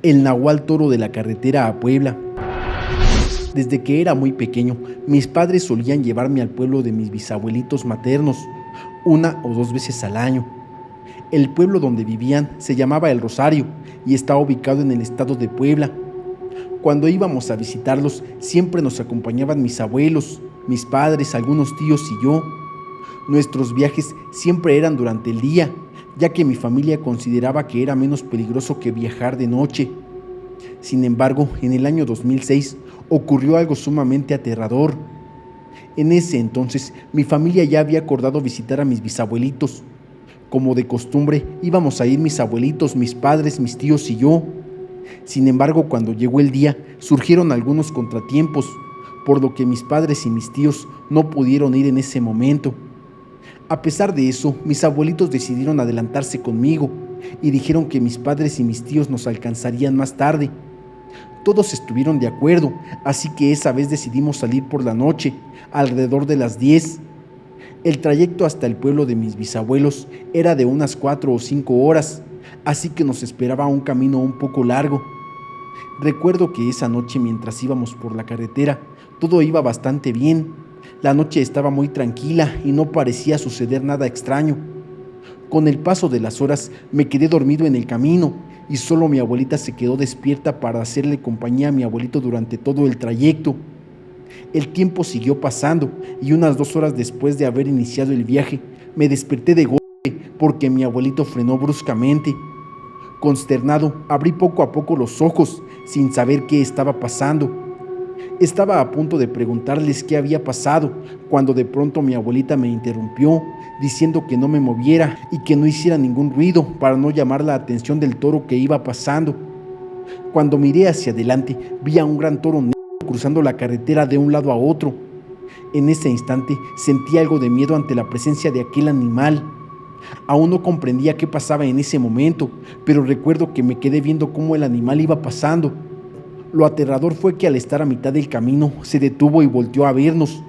El nahual toro de la carretera a Puebla. Desde que era muy pequeño, mis padres solían llevarme al pueblo de mis bisabuelitos maternos, una o dos veces al año. El pueblo donde vivían se llamaba El Rosario y está ubicado en el estado de Puebla. Cuando íbamos a visitarlos, siempre nos acompañaban mis abuelos, mis padres, algunos tíos y yo. Nuestros viajes siempre eran durante el día, ya que mi familia consideraba que era menos peligroso que viajar de noche. Sin embargo, en el año 2006 ocurrió algo sumamente aterrador. En ese entonces, mi familia ya había acordado visitar a mis bisabuelitos. Como de costumbre, íbamos a ir mis abuelitos, mis padres, mis tíos y yo. Sin embargo, cuando llegó el día, surgieron algunos contratiempos, por lo que mis padres y mis tíos no pudieron ir en ese momento. A pesar de eso, mis abuelitos decidieron adelantarse conmigo y dijeron que mis padres y mis tíos nos alcanzarían más tarde. Todos estuvieron de acuerdo, así que esa vez decidimos salir por la noche, alrededor de las 10. El trayecto hasta el pueblo de mis bisabuelos era de unas 4 o 5 horas, así que nos esperaba un camino un poco largo. Recuerdo que esa noche, mientras íbamos por la carretera, todo iba bastante bien. La noche estaba muy tranquila y no parecía suceder nada extraño. Con el paso de las horas me quedé dormido en el camino y solo mi abuelita se quedó despierta para hacerle compañía a mi abuelito durante todo el trayecto. El tiempo siguió pasando y unas 2 horas después de haber iniciado el viaje, me desperté de golpe porque mi abuelito frenó bruscamente. Consternado, abrí poco a poco los ojos sin saber qué estaba pasando. Estaba a punto de preguntarles qué había pasado, cuando de pronto mi abuelita me interrumpió, diciendo que no me moviera y que no hiciera ningún ruido para no llamar la atención del toro que iba pasando. Cuando miré hacia adelante, vi a un gran toro negro cruzando la carretera de un lado a otro. En ese instante sentí algo de miedo ante la presencia de aquel animal. Aún no comprendía qué pasaba en ese momento, pero recuerdo que me quedé viendo cómo el animal iba pasando. Lo aterrador fue que al estar a mitad del camino, se detuvo y volteó a vernos.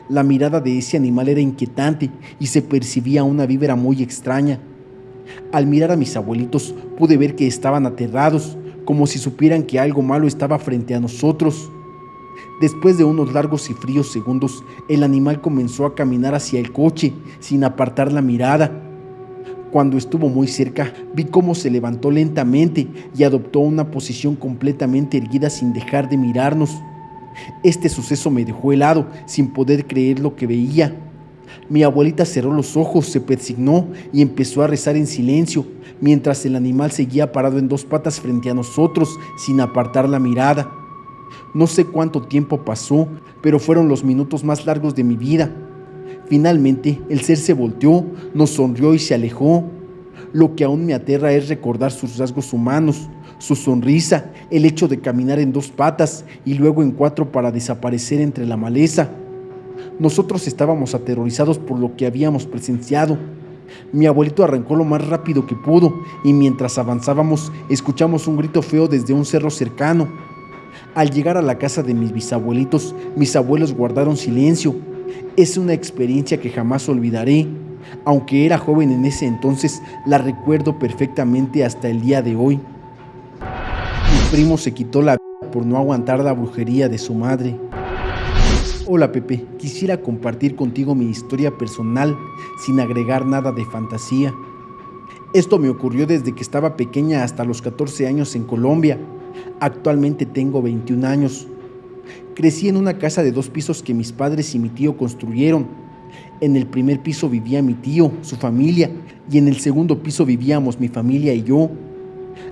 La mirada de ese animal era inquietante y se percibía una vibra muy extraña. Al mirar a mis abuelitos, pude ver que estaban aterrados, como si supieran que algo malo estaba frente a nosotros. Después de unos largos y fríos segundos, el animal comenzó a caminar hacia el coche, sin apartar la mirada. Cuando estuvo muy cerca, vi cómo se levantó lentamente y adoptó una posición completamente erguida sin dejar de mirarnos. Este suceso me dejó helado, sin poder creer lo que veía. Mi abuelita cerró los ojos, se persignó y empezó a rezar en silencio, mientras el animal seguía parado en 2 patas frente a nosotros, sin apartar la mirada. No sé cuánto tiempo pasó, pero fueron los minutos más largos de mi vida. Finalmente, el ser se volteó, nos sonrió y se alejó. Lo que aún me aterra es recordar sus rasgos humanos, su sonrisa, el hecho de caminar en 2 patas y luego en 4 para desaparecer entre la maleza. Nosotros estábamos aterrorizados por lo que habíamos presenciado. Mi abuelito arrancó lo más rápido que pudo y mientras avanzábamos escuchamos un grito feo desde un cerro cercano. Al llegar a la casa de mis bisabuelitos, mis abuelos guardaron silencio. Es una experiencia que jamás olvidaré. Aunque era joven en ese entonces, la recuerdo perfectamente hasta el día de hoy. Mi primo se quitó la vida por no aguantar la brujería de su madre. Hola Pepe, quisiera compartir contigo mi historia personal sin agregar nada de fantasía. Esto me ocurrió desde que estaba pequeña hasta los 14 años en Colombia. Actualmente tengo 21 años. Crecí en una casa de 2 pisos que mis padres y mi tío construyeron. En el primer piso vivía mi tío, su familia, y en el segundo piso vivíamos mi familia y yo.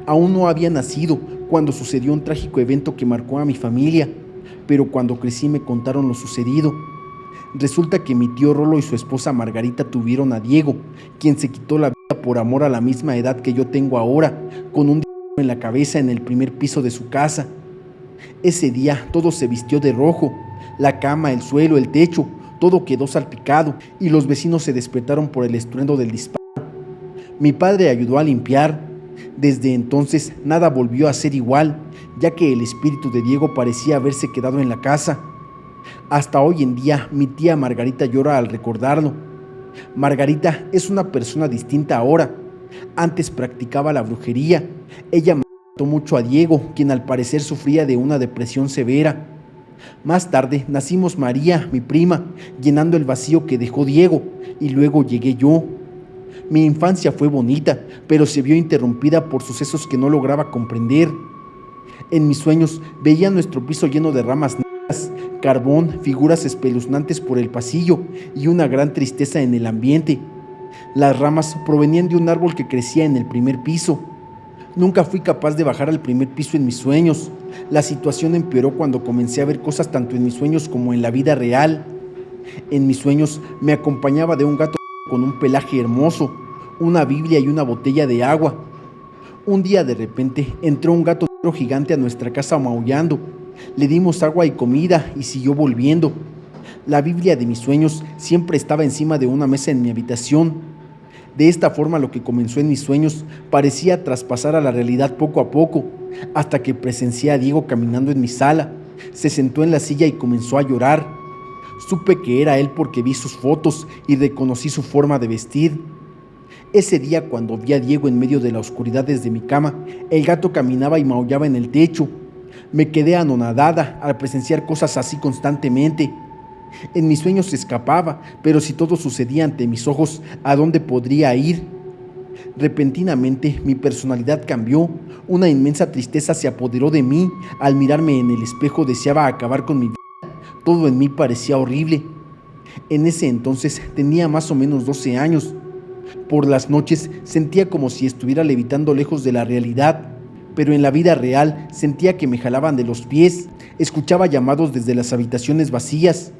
Aún no había nacido cuando sucedió un trágico evento que marcó a mi familia, pero cuando crecí me contaron lo sucedido. Resulta que mi tío Rolo y su esposa Margarita tuvieron a Diego, quien se quitó la vida por amor a la misma edad que yo tengo ahora, con un disparo en la cabeza en el primer piso de su casa. Ese día todo se vistió de rojo, la cama, el suelo, el techo, todo quedó salpicado y los vecinos se despertaron por el estruendo del disparo. Mi padre ayudó a limpiar. Desde entonces nada volvió a ser igual, ya que el espíritu de Diego parecía haberse quedado en la casa. Hasta hoy en día mi tía Margarita llora al recordarlo. Margarita es una persona distinta ahora. Antes practicaba la brujería. Ella mucho a Diego, quien al parecer sufría de una depresión severa. Más tarde nacimos María, mi prima, llenando el vacío que dejó Diego, y luego llegué yo. Mi infancia fue bonita, pero se vio interrumpida por sucesos que no lograba comprender. En mis sueños veía nuestro piso lleno de ramas negras, carbón, figuras espeluznantes por el pasillo y una gran tristeza en el ambiente. Las ramas provenían de un árbol que crecía en el primer piso. Nunca fui capaz de bajar al primer piso en mis sueños. La situación empeoró cuando comencé a ver cosas tanto en mis sueños como en la vida real. En mis sueños me acompañaba de un gato con un pelaje hermoso, una Biblia y una botella de agua. Un día de repente entró un gato negro gigante a nuestra casa maullando. Le dimos agua y comida y siguió volviendo. La Biblia de mis sueños siempre estaba encima de una mesa en mi habitación. De esta forma, lo que comenzó en mis sueños parecía traspasar a la realidad poco a poco, hasta que presencié a Diego caminando en mi sala. Se sentó en la silla y comenzó a llorar. Supe que era él porque vi sus fotos y reconocí su forma de vestir. Ese día, cuando vi a Diego en medio de la oscuridad desde mi cama, el gato caminaba y maullaba en el techo. Me quedé anonadada al presenciar cosas así constantemente. En mis sueños se escapaba, pero si todo sucedía ante mis ojos, ¿a dónde podría ir? Repentinamente mi personalidad cambió. Una inmensa tristeza se apoderó de mí. Al mirarme en el espejo deseaba acabar con mi vida. Todo en mí parecía horrible. En ese entonces tenía más o menos 12 años. Por las noches sentía como si estuviera levitando lejos de la realidad, pero en la vida real sentía que me jalaban de los pies. Escuchaba llamados desde las habitaciones vacías.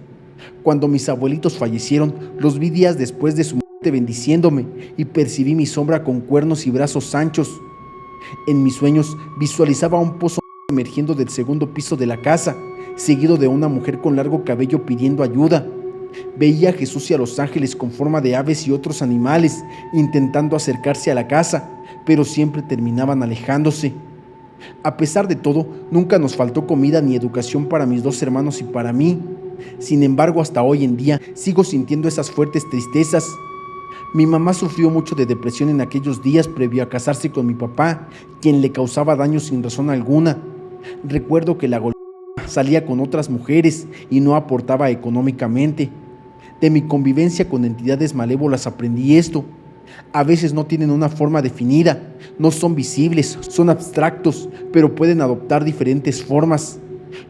Cuando mis abuelitos fallecieron, los vi días después de su muerte bendiciéndome y percibí mi sombra con cuernos y brazos anchos. En mis sueños visualizaba un pozo emergiendo del segundo piso de la casa, seguido de una mujer con largo cabello pidiendo ayuda. Veía a Jesús y a los ángeles con forma de aves y otros animales, intentando acercarse a la casa, pero siempre terminaban alejándose. A pesar de todo, nunca nos faltó comida ni educación para mis 2 hermanos y para mí. Sin embargo, hasta hoy en día sigo sintiendo esas fuertes tristezas. Mi mamá sufrió mucho de depresión en aquellos días previo a casarse con mi papá, quien le causaba daño sin razón alguna. Recuerdo que la golpeaba, salía con otras mujeres y no aportaba económicamente. De mi convivencia con entidades malévolas aprendí esto. A veces no tienen una forma definida, no son visibles, son abstractos, pero pueden adoptar diferentes formas.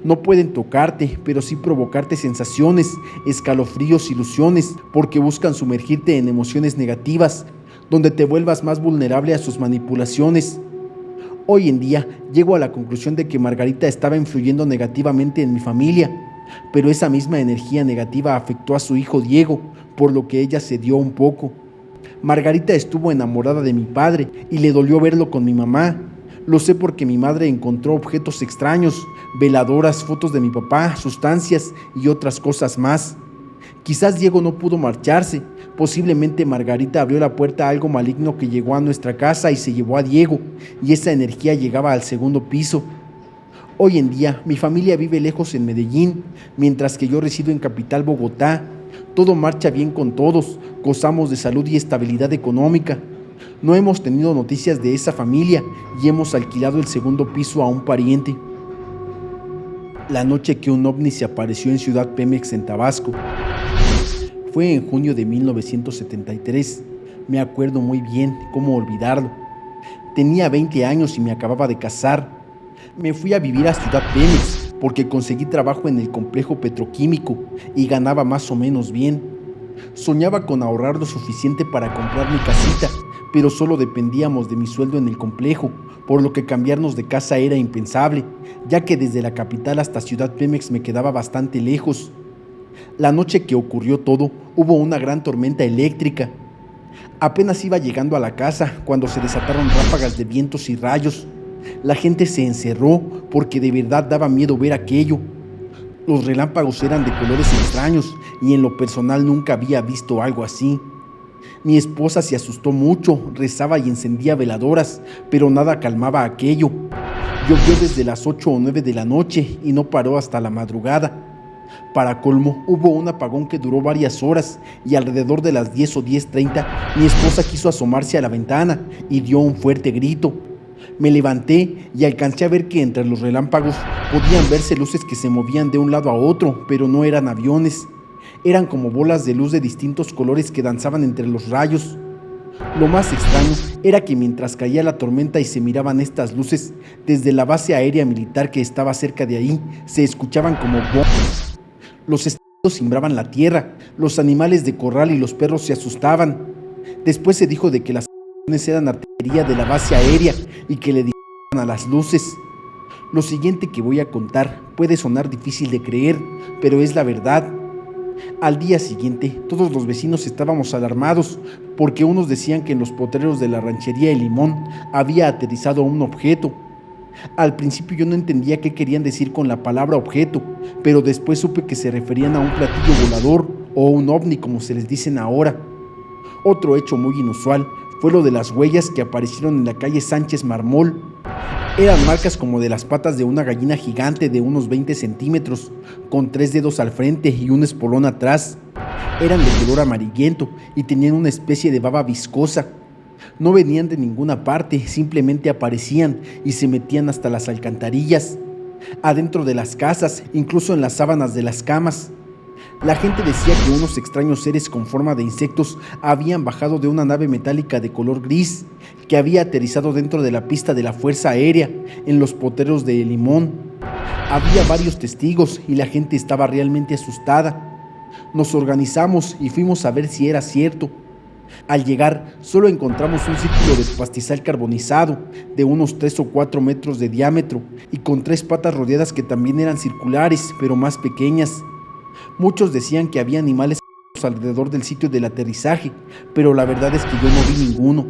No pueden tocarte, pero sí provocarte sensaciones, escalofríos, ilusiones, porque buscan sumergirte en emociones negativas, donde te vuelvas más vulnerable a sus manipulaciones. Hoy en día llego a la conclusión de que Margarita estaba influyendo negativamente en mi familia, pero esa misma energía negativa afectó a su hijo Diego, por lo que ella cedió un poco. Margarita estuvo enamorada de mi padre y le dolió verlo con mi mamá. Lo sé porque mi madre encontró objetos extraños, veladoras, fotos de mi papá, sustancias y otras cosas más. Quizás Diego no pudo marcharse. Posiblemente Margarita abrió la puerta a algo maligno que llegó a nuestra casa y se llevó a Diego, y esa energía llegaba al segundo piso. Hoy en día mi familia vive lejos en Medellín, mientras que yo resido en Capital Bogotá. Todo marcha bien con todos, gozamos de salud y estabilidad económica. No hemos tenido noticias de esa familia y hemos alquilado el segundo piso a un pariente. La noche que un ovni se apareció en Ciudad Pemex en Tabasco. Fue en junio de 1973. Me acuerdo muy bien, cómo olvidarlo. Tenía 20 años y me acababa de casar. Me fui a vivir a Ciudad Pemex porque conseguí trabajo en el complejo petroquímico y ganaba más o menos bien. Soñaba con ahorrar lo suficiente para comprar mi casita, pero solo dependíamos de mi sueldo en el complejo, por lo que cambiarnos de casa era impensable, ya que desde la capital hasta Ciudad Pemex me quedaba bastante lejos. La noche que ocurrió todo, hubo una gran tormenta eléctrica. Apenas iba llegando a la casa cuando se desataron ráfagas de vientos y rayos. La gente se encerró porque de verdad daba miedo ver aquello. Los relámpagos eran de colores extraños y en lo personal nunca había visto algo así. Mi esposa se asustó mucho, rezaba y encendía veladoras, pero nada calmaba aquello. Llovió desde las 8 o 9 de la noche y no paró hasta la madrugada. Para colmo, hubo un apagón que duró varias horas y alrededor de las 10 o 10:30 mi esposa quiso asomarse a la ventana y dio un fuerte grito. Me levanté y alcancé a ver que entre los relámpagos podían verse luces que se movían de un lado a otro, pero no eran aviones. Eran como bolas de luz de distintos colores que danzaban entre los rayos. Lo más extraño era que mientras caía la tormenta y se miraban estas luces, desde la base aérea militar que estaba cerca de ahí, se escuchaban como bombas. Los estrellos cimbraban la tierra, los animales de corral y los perros se asustaban. Después se dijo de que las explosiones eran artillería de la base aérea y que le disparaban a las luces. Lo siguiente que voy a contar puede sonar difícil de creer, pero es la verdad. Al día siguiente, todos los vecinos estábamos alarmados porque unos decían que en los potreros de la ranchería El Limón había aterrizado un objeto. Al principio yo no entendía qué querían decir con la palabra objeto, pero después supe que se referían a un platillo volador o un ovni como se les dicen ahora. Otro hecho muy inusual fue lo de las huellas que aparecieron en la calle Sánchez Marmol. Eran marcas como de las patas de una gallina gigante de unos 20 centímetros, con 3 dedos al frente y un espolón atrás. Eran de color amarillento y tenían una especie de baba viscosa. No venían de ninguna parte, simplemente aparecían y se metían hasta las alcantarillas, adentro de las casas, incluso en las sábanas de las camas. La gente decía que unos extraños seres con forma de insectos habían bajado de una nave metálica de color gris que había aterrizado dentro de la pista de la Fuerza Aérea en los potreros de El Limón. Había varios testigos y la gente estaba realmente asustada. Nos organizamos y fuimos a ver si era cierto. Al llegar, solo encontramos un círculo de pastizal carbonizado de unos 3 o 4 metros de diámetro y con 3 patas rodeadas que también eran circulares, pero más pequeñas. Muchos decían que había animales alrededor del sitio del aterrizaje, pero la verdad es que yo no vi ninguno.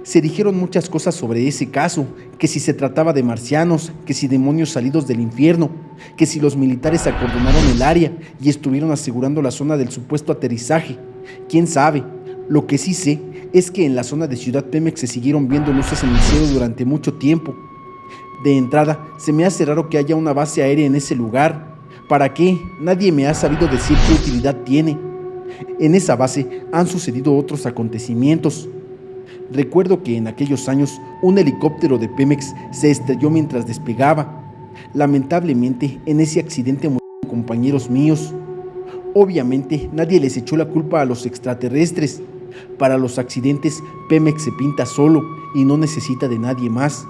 Se dijeron muchas cosas sobre ese caso, que si se trataba de marcianos, que si demonios salidos del infierno, que si los militares acordonaron el área y estuvieron asegurando la zona del supuesto aterrizaje. ¿Quién sabe? Lo que sí sé es que en la zona de Ciudad Pemex se siguieron viendo luces en el cielo durante mucho tiempo. De entrada, se me hace raro que haya una base aérea en ese lugar. ¿Para qué? Nadie me ha sabido decir qué utilidad tiene. En esa base han sucedido otros acontecimientos. Recuerdo que en aquellos años un helicóptero de Pemex se estrelló mientras despegaba. Lamentablemente, en ese accidente murieron compañeros míos. Obviamente, nadie les echó la culpa a los extraterrestres. Para los accidentes, Pemex se pinta solo y no necesita de nadie más.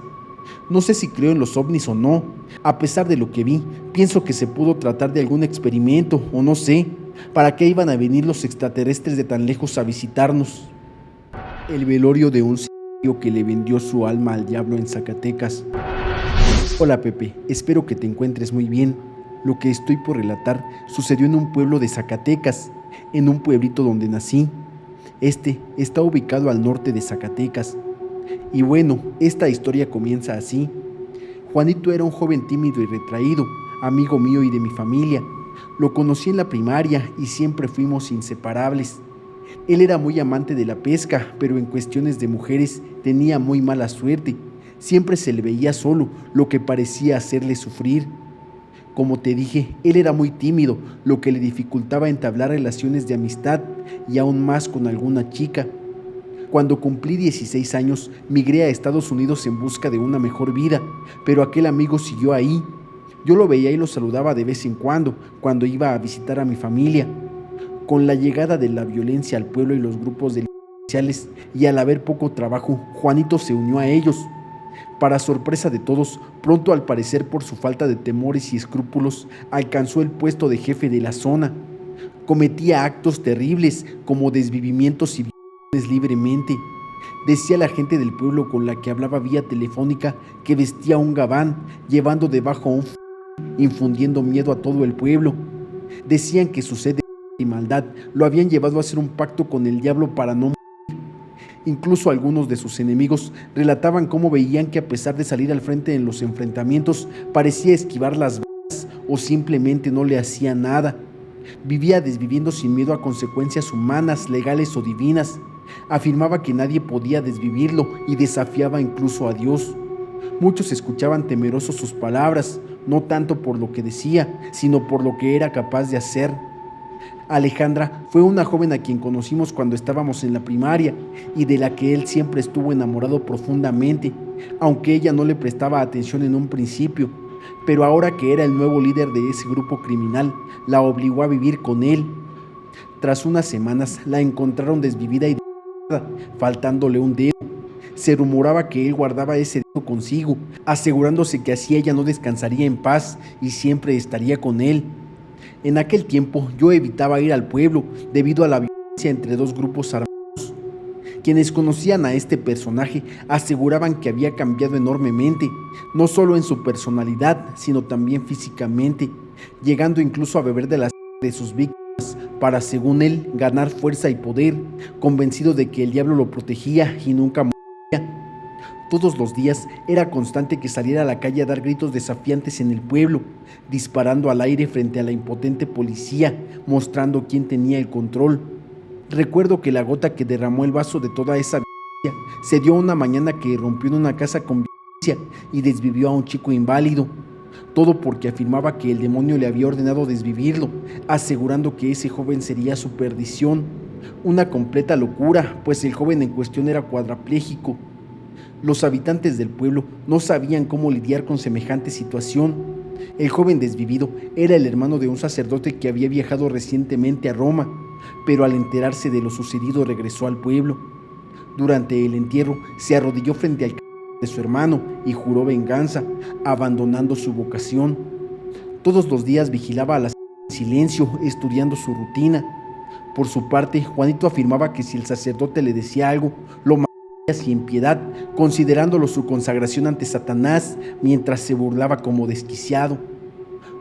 No sé si creo en los ovnis o no. A pesar de lo que vi, pienso que se pudo tratar de algún experimento o no sé. ¿Para qué iban a venir los extraterrestres de tan lejos a visitarnos? El velorio de un ciego que le vendió su alma al diablo en Zacatecas. Hola Pepe, espero que te encuentres muy bien. Lo que estoy por relatar sucedió en un pueblo de Zacatecas, en un pueblito donde nací. Este está ubicado al norte de Zacatecas. Y bueno, esta historia comienza así. Juanito era un joven tímido y retraído, amigo mío y de mi familia. Lo conocí en la primaria y siempre fuimos inseparables. Él era muy amante de la pesca, pero en cuestiones de mujeres tenía muy mala suerte. Siempre se le veía solo, lo que parecía hacerle sufrir. Como te dije, él era muy tímido, lo que le dificultaba entablar relaciones de amistad y aún más con alguna chica. Cuando cumplí 16 años, migré a Estados Unidos en busca de una mejor vida, pero aquel amigo siguió ahí. Yo lo veía y lo saludaba de vez en cuando iba a visitar a mi familia. Con la llegada de la violencia al pueblo y los grupos delincuenciales, y al haber poco trabajo, Juanito se unió a ellos. Para sorpresa de todos, pronto al parecer por su falta de temores y escrúpulos, alcanzó el puesto de jefe de la zona. Cometía actos terribles como desvivimientos y violaciones libremente. Decía la gente del pueblo con la que hablaba vía telefónica que vestía un gabán, llevando debajo un infundiendo miedo a todo el pueblo. Decían que su sed y maldad lo habían llevado a hacer un pacto con el diablo para no morir. Incluso algunos de sus enemigos relataban cómo veían que a pesar de salir al frente en los enfrentamientos, parecía esquivar las balas o simplemente no le hacía nada. Vivía desviviendo sin miedo a consecuencias humanas, legales o divinas. Afirmaba que nadie podía desvivirlo y desafiaba incluso a Dios. Muchos escuchaban temerosos sus palabras, no tanto por lo que decía, sino por lo que era capaz de hacer. Alejandra fue una joven a quien conocimos cuando estábamos en la primaria y de la que él siempre estuvo enamorado profundamente, aunque ella no le prestaba atención en un principio. Pero ahora que era el nuevo líder de ese grupo criminal, la obligó a vivir con él. Tras unas semanas la encontraron desvivida y desmayada, faltándole un dedo. Se rumoraba que él guardaba ese dedo consigo, asegurándose que así ella no descansaría en paz y siempre estaría con él. En aquel tiempo yo evitaba ir al pueblo debido a la violencia entre dos grupos armados. Quienes conocían a este personaje aseguraban que había cambiado enormemente, no solo en su personalidad, sino también físicamente, llegando incluso a beber de la sangre de sus víctimas para, según él, ganar fuerza y poder, convencido de que el diablo lo protegía y nunca moriría. Todos los días era constante que saliera a la calle a dar gritos desafiantes en el pueblo, disparando al aire frente a la impotente policía, mostrando quién tenía el control. Recuerdo que la gota que derramó el vaso de toda esa violencia se dio una mañana que irrumpió en una casa con violencia y desvivió a un chico inválido. Todo porque afirmaba que el demonio le había ordenado desvivirlo, asegurando que ese joven sería su perdición. Una completa locura, pues el joven en cuestión era cuadrapléjico. Los habitantes del pueblo no sabían cómo lidiar con semejante situación. El joven desvivido era el hermano de un sacerdote que había viajado recientemente a Roma, pero al enterarse de lo sucedido regresó al pueblo. Durante el entierro se arrodilló frente al cadáver de su hermano y juró venganza, abandonando su vocación. Todos los días vigilaba a la en silencio, estudiando su rutina. Por su parte, Juanito afirmaba que si el sacerdote le decía algo, lo mataría sin piedad, considerándolo su consagración ante Satanás, mientras se burlaba como desquiciado.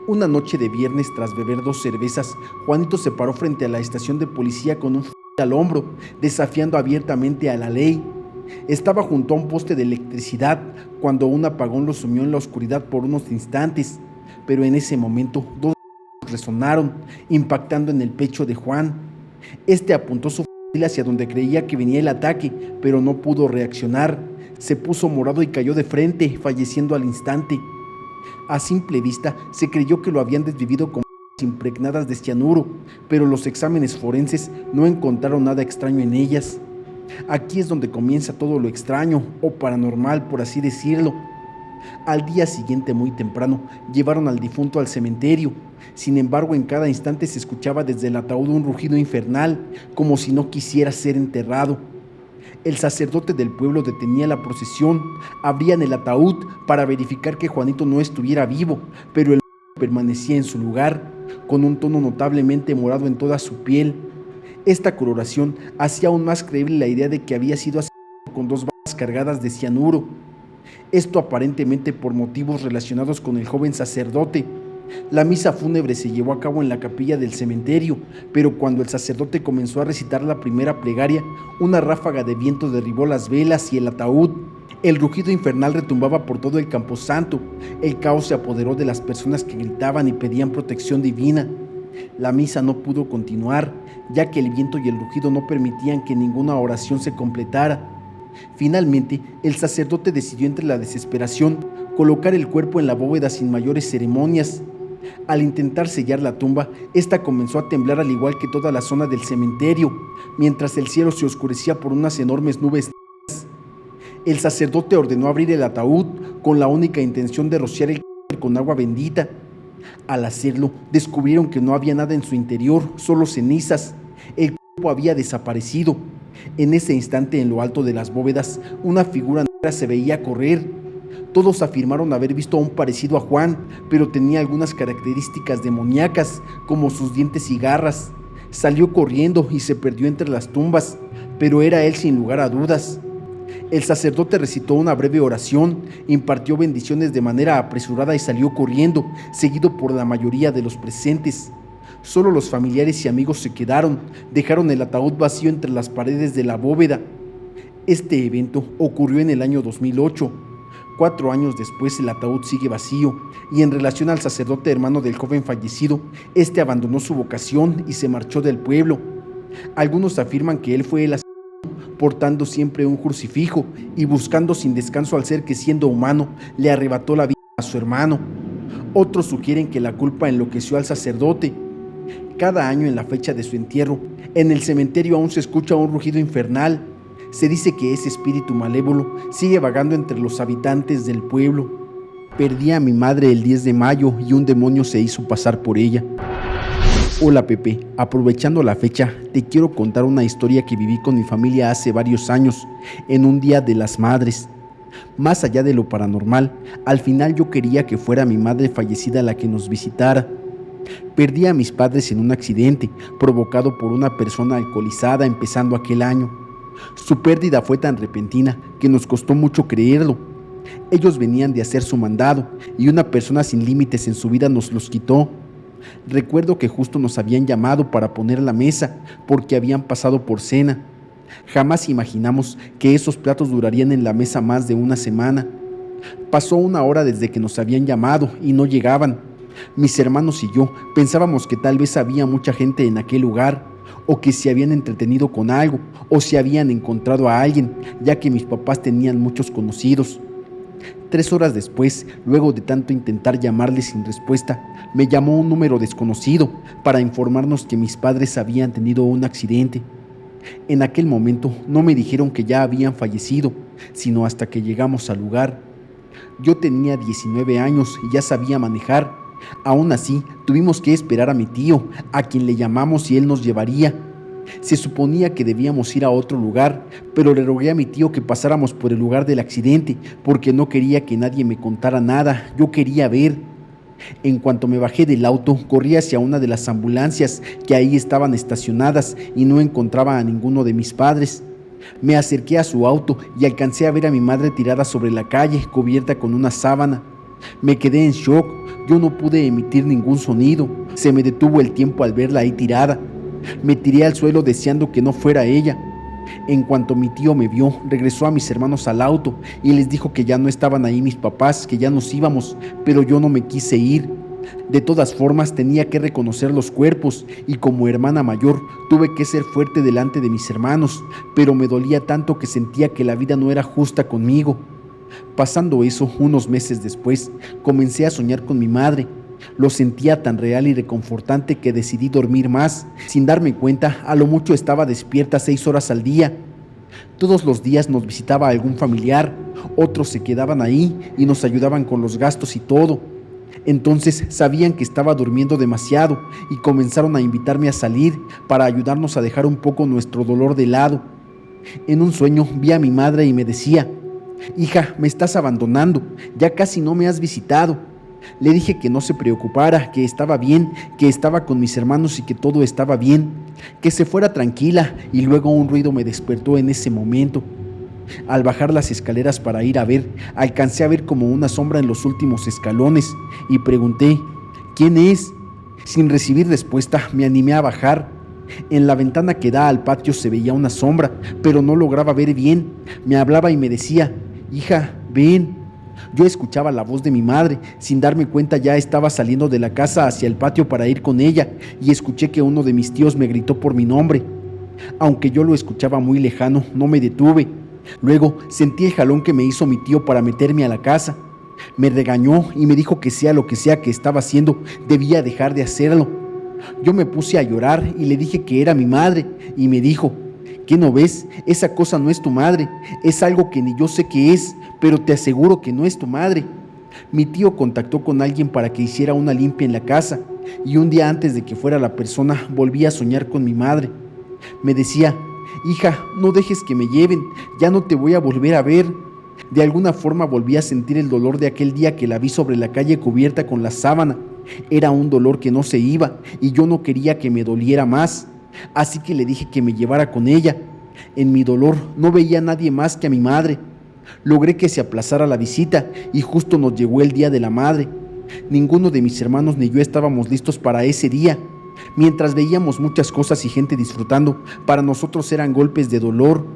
Una noche de viernes, tras beber 2 cervezas, Juanito se paró frente a la estación de policía con un fusil al hombro, desafiando abiertamente a la ley. Estaba junto a un poste de electricidad cuando un apagón lo sumió en la oscuridad por unos instantes, pero en ese momento 2 resonaron, impactando en el pecho de Juan. Este apuntó su fusil hacia donde creía que venía el ataque, pero no pudo reaccionar. Se puso morado y cayó de frente, falleciendo al instante. A simple vista se creyó que lo habían desvivido con impregnadas de cianuro, pero los exámenes forenses no encontraron nada extraño en ellas. Aquí es donde comienza todo lo extraño, o paranormal, por así decirlo. Al día siguiente, muy temprano, llevaron al difunto al cementerio. Sin embargo, en cada instante se escuchaba desde el ataúd un rugido infernal, como si no quisiera ser enterrado. El sacerdote del pueblo detenía la procesión, abrían el ataúd para verificar que Juanito no estuviera vivo, pero el permanecía en su lugar, con un tono notablemente morado en toda su piel. Esta coloración hacía aún más creíble la idea de que había sido asesinado con 2 balas cargadas de cianuro. Esto aparentemente por motivos relacionados con el joven sacerdote. La misa fúnebre se llevó a cabo en la capilla del cementerio, pero cuando el sacerdote comenzó a recitar la primera plegaria, una ráfaga de viento derribó las velas y el ataúd. El rugido infernal retumbaba por todo el camposanto. El caos se apoderó de las personas que gritaban y pedían protección divina. La misa no pudo continuar, ya que el viento y el rugido no permitían que ninguna oración se completara. Finalmente, el sacerdote decidió, entre la desesperación, colocar el cuerpo en la bóveda sin mayores ceremonias. Al intentar sellar la tumba, esta comenzó a temblar al igual que toda la zona del cementerio, mientras el cielo se oscurecía por unas enormes nubes negras. El sacerdote ordenó abrir el ataúd con la única intención de rociar el cadáver con agua bendita. Al hacerlo, descubrieron que no había nada en su interior, solo cenizas. El cuerpo había desaparecido. En ese instante, en lo alto de las bóvedas, una figura negra se veía correr. Todos afirmaron haber visto a un parecido a Juan, pero tenía algunas características demoníacas, como sus dientes y garras. Salió corriendo y se perdió entre las tumbas, pero era él sin lugar a dudas. El sacerdote recitó una breve oración, impartió bendiciones de manera apresurada y salió corriendo, seguido por la mayoría de los presentes. Solo los familiares y amigos se quedaron, dejaron el ataúd vacío entre las paredes de la bóveda. Este evento ocurrió en el año 2008. 4 años después el ataúd sigue vacío, y en relación al sacerdote hermano del joven fallecido, este abandonó su vocación y se marchó del pueblo. Algunos afirman que él fue el asesino, portando siempre un crucifijo y buscando sin descanso al ser que, siendo humano, le arrebató la vida a su hermano. Otros sugieren que la culpa enloqueció al sacerdote. Cada año en la fecha de su entierro, en el cementerio aún se escucha un rugido infernal. Se dice que ese espíritu malévolo sigue vagando entre los habitantes del pueblo. Perdí a mi madre el 10 de mayo y un demonio se hizo pasar por ella. Hola Pepe, aprovechando la fecha, te quiero contar una historia que viví con mi familia hace varios años, en un Día de las Madres. Más allá de lo paranormal, al final yo quería que fuera mi madre fallecida la que nos visitara. Perdí a mis padres en un accidente provocado por una persona alcoholizada empezando aquel año. Su pérdida fue tan repentina que nos costó mucho creerlo. Ellos venían de hacer su mandado y una persona sin límites en su vida nos los quitó. Recuerdo que justo nos habían llamado para poner la mesa porque habían pasado por cena. Jamás imaginamos que esos platos durarían en la mesa más de una semana. Pasó una hora desde que nos habían llamado y no llegaban. Mis hermanos y yo pensábamos que tal vez había mucha gente en aquel lugar, o que se habían entretenido con algo, o se habían encontrado a alguien, ya que mis papás tenían muchos conocidos. 3 horas después, luego de tanto intentar llamarles sin respuesta, me llamó un número desconocido para informarnos que mis padres habían tenido un accidente. En aquel momento no me dijeron que ya habían fallecido, sino hasta que llegamos al lugar. Yo tenía 19 años y ya sabía manejar. Aún así, tuvimos que esperar a mi tío, a quien le llamamos y él nos llevaría. Se suponía que debíamos ir a otro lugar, pero le rogué a mi tío que pasáramos por el lugar del accidente, porque no quería que nadie me contara nada, yo quería ver. En cuanto me bajé del auto, corrí hacia una de las ambulancias que ahí estaban estacionadas y no encontraba a ninguno de mis padres. Me acerqué a su auto y alcancé a ver a mi madre tirada sobre la calle, cubierta con una sábana. Me quedé en shock, yo no pude emitir ningún sonido, se me detuvo el tiempo al verla ahí tirada. Me tiré al suelo deseando que no fuera ella. En cuanto mi tío me vio, regresó a mis hermanos al auto y les dijo que ya no estaban ahí mis papás, que ya nos íbamos, pero yo no me quise ir. De todas formas tenía que reconocer los cuerpos y como hermana mayor tuve que ser fuerte delante de mis hermanos, pero me dolía tanto que sentía que la vida no era justa conmigo. Pasando eso, unos meses después, comencé a soñar con mi madre. Lo sentía tan real y reconfortante que decidí dormir más. Sin darme cuenta, a lo mucho estaba despierta 6 horas al día. Todos los días nos visitaba algún familiar, otros se quedaban ahí y nos ayudaban con los gastos y todo. Entonces sabían que estaba durmiendo demasiado y comenzaron a invitarme a salir para ayudarnos a dejar un poco nuestro dolor de lado. En un sueño vi a mi madre y me decía: «Hija, me estás abandonando, ya casi no me has visitado». Le dije que no se preocupara, que estaba bien, que estaba con mis hermanos y que todo estaba bien, que se fuera tranquila, y luego un ruido me despertó en ese momento. Al bajar las escaleras para ir a ver, alcancé a ver como una sombra en los últimos escalones y pregunté: «¿Quién es?». Sin recibir respuesta, me animé a bajar. En la ventana que da al patio se veía una sombra, pero no lograba ver bien. Me hablaba y me decía: «Hija, ven». Yo escuchaba la voz de mi madre. Sin darme cuenta ya estaba saliendo de la casa hacia el patio para ir con ella y escuché que uno de mis tíos me gritó por mi nombre. Aunque yo lo escuchaba muy lejano, no me detuve. Luego sentí el jalón que me hizo mi tío para meterme a la casa. Me regañó y me dijo que sea lo que sea que estaba haciendo, debía dejar de hacerlo. Yo me puse a llorar y le dije que era mi madre y me dijo: «¿Qué no ves? Esa cosa no es tu madre, es algo que ni yo sé qué es, pero te aseguro que no es tu madre». Mi tío contactó con alguien para que hiciera una limpia en la casa y un día antes de que fuera la persona volví a soñar con mi madre. Me decía: «Hija, no dejes que me lleven, ya no te voy a volver a ver». De alguna forma volví a sentir el dolor de aquel día que la vi sobre la calle cubierta con la sábana. Era un dolor que no se iba y yo no quería que me doliera más. Así que le dije que me llevara con ella. En mi dolor no veía a nadie más que a mi madre. Logré que se aplazara la visita y justo nos llegó el Día de la Madre. Ninguno de mis hermanos ni yo estábamos listos para ese día. Mientras veíamos muchas cosas y gente disfrutando, para nosotros eran golpes de dolor.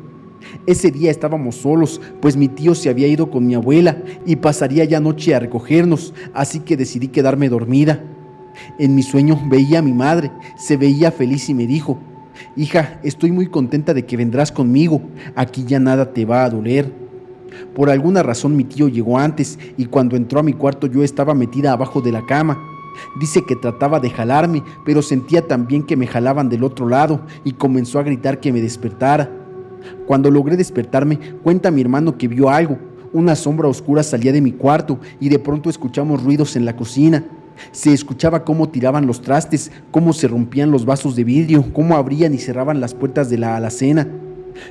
Ese día estábamos solos, pues mi tío se había ido con mi abuela y pasaría ya noche a recogernos, así que decidí quedarme dormida. En mi sueño veía a mi madre, se veía feliz y me dijo: «Hija, estoy muy contenta de que vendrás conmigo, aquí ya nada te va a doler». Por alguna razón mi tío llegó antes y cuando entró a mi cuarto yo estaba metida abajo de la cama. Dice que trataba de jalarme, pero sentía también que me jalaban del otro lado y comenzó a gritar que me despertara. Cuando logré despertarme, cuenta mi hermano que vio algo. Una sombra oscura salía de mi cuarto y de pronto escuchamos ruidos en la cocina. Se escuchaba cómo tiraban los trastes, cómo se rompían los vasos de vidrio, cómo abrían y cerraban las puertas de la alacena.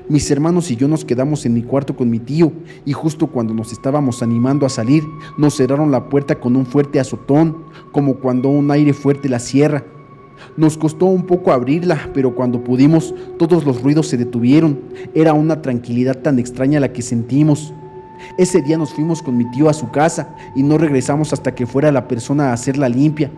Mis hermanos y yo nos quedamos en mi cuarto con mi tío y justo cuando nos estábamos animando a salir, nos cerraron la puerta con un fuerte azotón, como cuando un aire fuerte la cierra. Nos costó un poco abrirla, pero cuando pudimos, todos los ruidos se detuvieron. Era una tranquilidad tan extraña la que sentimos. Ese día nos fuimos con mi tío a su casa y no regresamos hasta que fuera la persona a hacerla limpia.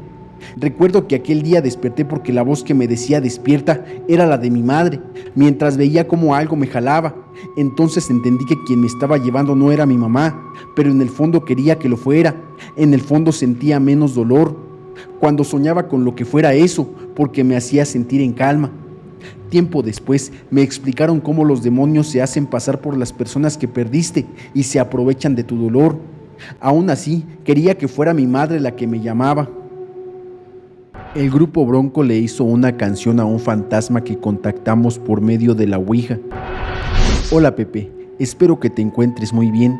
Recuerdo que aquel día desperté porque la voz que me decía despierta era la de mi madre, mientras veía cómo algo me jalaba. Entonces entendí que quien me estaba llevando no era mi mamá, pero en el fondo quería que lo fuera. En el fondo sentía menos dolor cuando soñaba con lo que fuera eso, porque me hacía sentir en calma. Tiempo después me explicaron cómo los demonios se hacen pasar por las personas que perdiste y se aprovechan de tu dolor. Aún así, quería que fuera mi madre la que me llamaba. El grupo Bronco le hizo una canción a un fantasma que contactamos por medio de la Ouija. Hola Pepe, espero que te encuentres muy bien.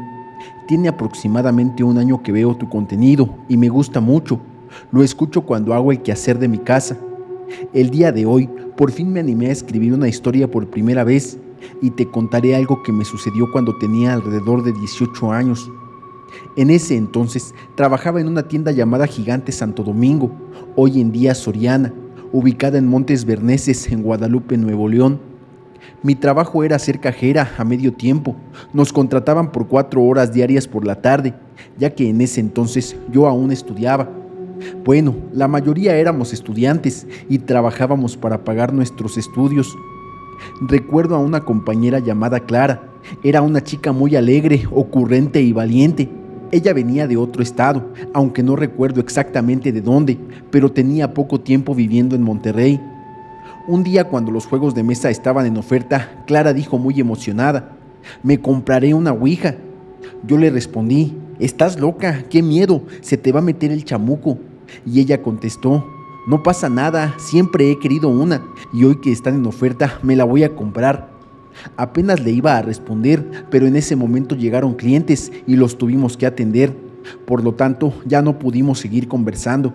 Tiene aproximadamente un año que veo tu contenido y me gusta mucho. Lo escucho cuando hago el quehacer de mi casa. El día de hoy, por fin me animé a escribir una historia por primera vez y te contaré algo que me sucedió cuando tenía alrededor de 18 años. En ese entonces trabajaba en una tienda llamada Gigante Santo Domingo, hoy en día Soriana, ubicada en Montes Berneses, en Guadalupe, Nuevo León. Mi trabajo era ser cajera a medio tiempo. Nos contrataban por 4 horas diarias por la tarde, ya que en ese entonces yo aún estudiaba. Bueno, la mayoría éramos estudiantes y trabajábamos para pagar nuestros estudios. Recuerdo a una compañera llamada Clara. Era una chica muy alegre, ocurrente y valiente. Ella venía de otro estado, aunque no recuerdo exactamente de dónde, pero tenía poco tiempo viviendo en Monterrey. Un día cuando los juegos de mesa estaban en oferta, Clara dijo muy emocionada: «Me compraré una ouija». Yo le respondí: «¿Estás loca? ¡Qué miedo! Se te va a meter el chamuco». Y ella contestó: «No pasa nada, siempre he querido una y hoy que están en oferta me la voy a comprar». Apenas le iba a responder, pero en ese momento llegaron clientes y los tuvimos que atender. Por lo tanto, ya no pudimos seguir conversando.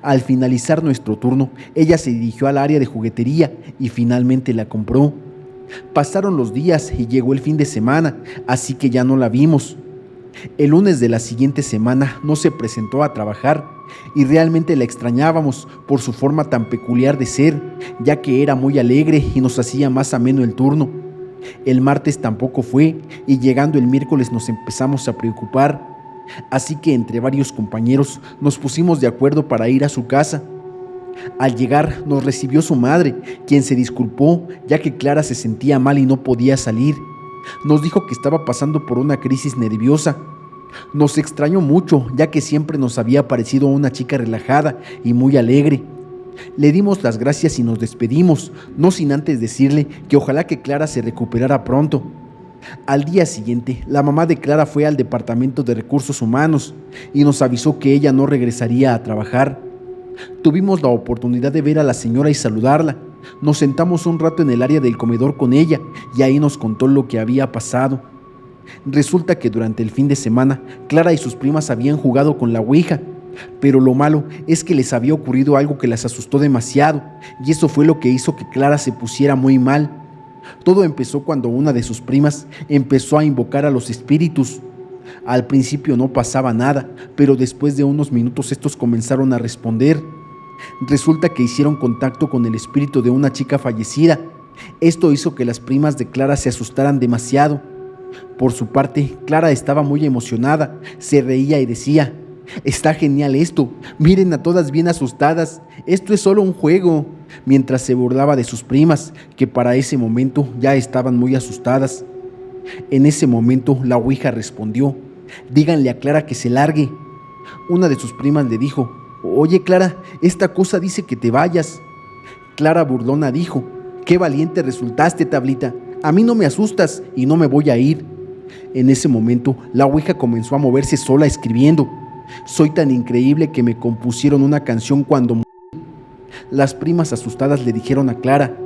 Al finalizar nuestro turno, ella se dirigió al área de juguetería y finalmente la compró. Pasaron los días y llegó el fin de semana, así que ya no la vimos. El lunes de la siguiente semana no se presentó a trabajar y realmente la extrañábamos por su forma tan peculiar de ser, ya que era muy alegre y nos hacía más ameno el turno. El martes tampoco fue y llegando el miércoles nos empezamos a preocupar. Así que entre varios compañeros nos pusimos de acuerdo para ir a su casa. Al llegar nos recibió su madre, quien se disculpó ya que Clara se sentía mal y no podía salir. Nos dijo que estaba pasando por una crisis nerviosa. Nos extrañó mucho, ya que siempre nos había parecido una chica relajada y muy alegre. Le dimos las gracias y nos despedimos, no sin antes decirle que ojalá que Clara se recuperara pronto. Al día siguiente, la mamá de Clara fue al departamento de recursos humanos y nos avisó que ella no regresaría a trabajar. Tuvimos la oportunidad de ver a la señora y saludarla. Nos sentamos un rato en el área del comedor con ella y ahí nos contó lo que había pasado. Resulta que durante el fin de semana, Clara y sus primas habían jugado con la ouija, pero lo malo es que les había ocurrido algo que las asustó demasiado y eso fue lo que hizo que Clara se pusiera muy mal. Todo empezó cuando una de sus primas empezó a invocar a los espíritus. Al principio no pasaba nada, pero después de unos minutos estos comenzaron a responder. Resulta que hicieron contacto con el espíritu de una chica fallecida. Esto hizo que las primas de Clara se asustaran demasiado. Por su parte, Clara estaba muy emocionada, se reía y decía: «Está genial esto, miren a todas bien asustadas, esto es solo un juego», mientras se burlaba de sus primas, que para ese momento ya estaban muy asustadas. En ese momento la ouija respondió: «Díganle a Clara que se largue». Una de sus primas le dijo: «Oye Clara, esta cosa dice que te vayas». Clara burlona dijo: «Qué valiente resultaste, Tablita, a mí no me asustas y no me voy a ir». En ese momento la ouija comenzó a moverse sola escribiendo: Soy tan increíble que me compusieron una canción cuando morí. Las primas asustadas le dijeron a Clara: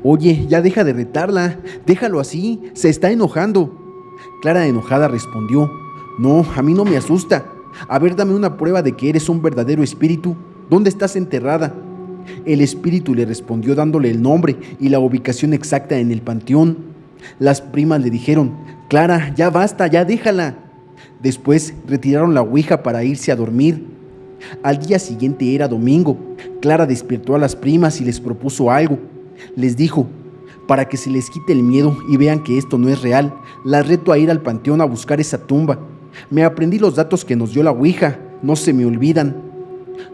oye, ya deja de retarla, déjalo así, se está enojando. Clara, enojada, respondió: no, a mí no me asusta. A ver, dame una prueba de que eres un verdadero espíritu. ¿Dónde estás enterrada? El espíritu le respondió dándole el nombre y la ubicación exacta en el panteón. Las primas le dijeron: Clara, ya basta, ya déjala. Después retiraron la ouija para irse a dormir. Al día siguiente era domingo. Clara despertó a las primas y les propuso algo. Les dijo: para que se les quite el miedo y vean que esto no es real, las reto a ir al panteón a buscar esa tumba. Me aprendí los datos que nos dio la ouija, no se me olvidan.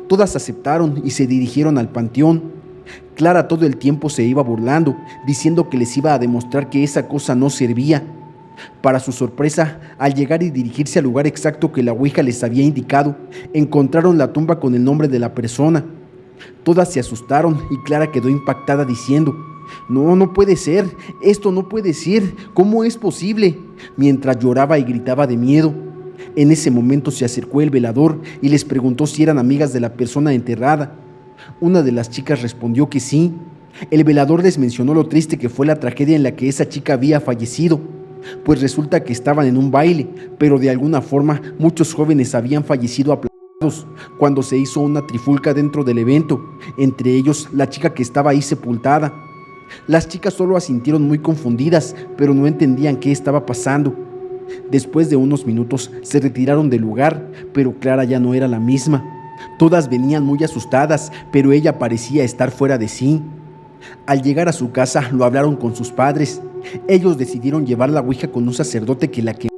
Todas aceptaron y se dirigieron al panteón. Clara todo el tiempo se iba burlando, diciendo que les iba a demostrar que esa cosa no servía. Para su sorpresa, al llegar y dirigirse al lugar exacto que la ouija les había indicado, encontraron la tumba con el nombre de la persona. Todas se asustaron y Clara quedó impactada diciendo: no, no puede ser, esto no puede ser, ¿cómo es posible? Mientras lloraba y gritaba de miedo. En ese momento se acercó el velador y les preguntó si eran amigas de la persona enterrada. Una de las chicas respondió que sí. El velador les mencionó lo triste que fue la tragedia en la que esa chica había fallecido, pues resulta que estaban en un baile, pero de alguna forma muchos jóvenes habían fallecido aplastados cuando se hizo una trifulca dentro del evento, entre ellos la chica que estaba ahí sepultada. Las chicas solo asintieron muy confundidas, pero no entendían qué estaba pasando. Después de unos minutos se retiraron del lugar, pero Clara ya no era la misma. Todas venían muy asustadas, pero ella parecía estar fuera de sí. Al llegar a su casa lo hablaron con sus padres. Ellos decidieron llevar la ouija con un sacerdote que la quemó.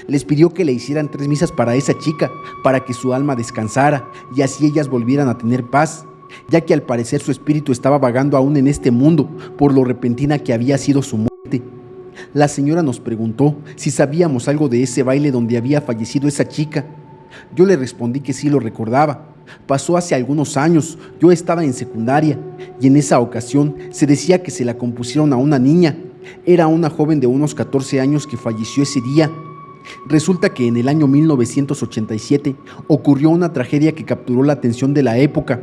Les pidió que le hicieran 3 misas para esa chica, para que su alma descansara y así ellas volvieran a tener paz, ya que al parecer su espíritu estaba vagando aún en este mundo por lo repentina que había sido su muerte. La señora nos preguntó si sabíamos algo de ese baile donde había fallecido esa chica. Yo le respondí que sí lo recordaba. Pasó hace algunos años, yo estaba en secundaria y en esa ocasión se decía que se la compusieron a una niña. Era una joven de unos 14 años que falleció ese día. Resulta que en el año 1987 ocurrió una tragedia que capturó la atención de la época.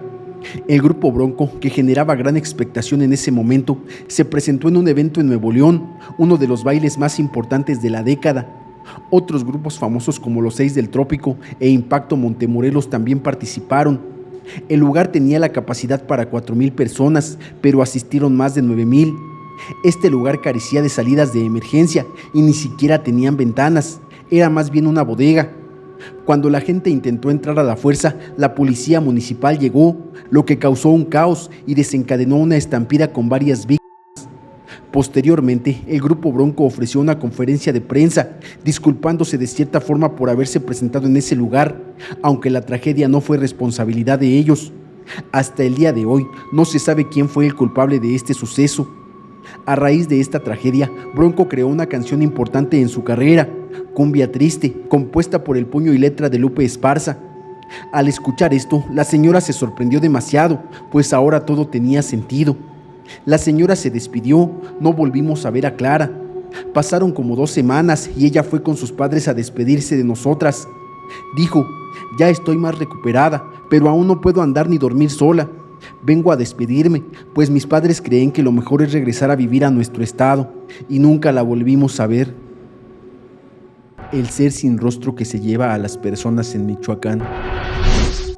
El grupo Bronco, que generaba gran expectación en ese momento, se presentó en un evento en Nuevo León, uno de los bailes más importantes de la década. Otros grupos famosos como Los Seis del Trópico e Impacto Montemorelos también participaron. El lugar tenía la capacidad para 4,000 personas, pero asistieron más de 9,000. Este lugar carecía de salidas de emergencia y ni siquiera tenían ventanas, era más bien una bodega. Cuando la gente intentó entrar a la fuerza, la policía municipal llegó, lo que causó un caos y desencadenó una estampida con varias víctimas. Posteriormente, el grupo Bronco ofreció una conferencia de prensa, disculpándose de cierta forma por haberse presentado en ese lugar, aunque la tragedia no fue responsabilidad de ellos. Hasta el día de hoy, no se sabe quién fue el culpable de este suceso. A raíz de esta tragedia, Bronco creó una canción importante en su carrera, Cumbia Triste, compuesta por el puño y letra de Lupe Esparza. Al escuchar esto, la señora se sorprendió demasiado, pues ahora todo tenía sentido. La señora se despidió, no volvimos a ver a Clara. Pasaron como 2 semanas y ella fue con sus padres a despedirse de nosotras. Dijo: ya estoy más recuperada, pero aún no puedo andar ni dormir sola. Vengo a despedirme, pues mis padres creen que lo mejor es regresar a vivir a nuestro estado, y nunca la volvimos a ver. El ser sin rostro que se lleva a las personas en Michoacán.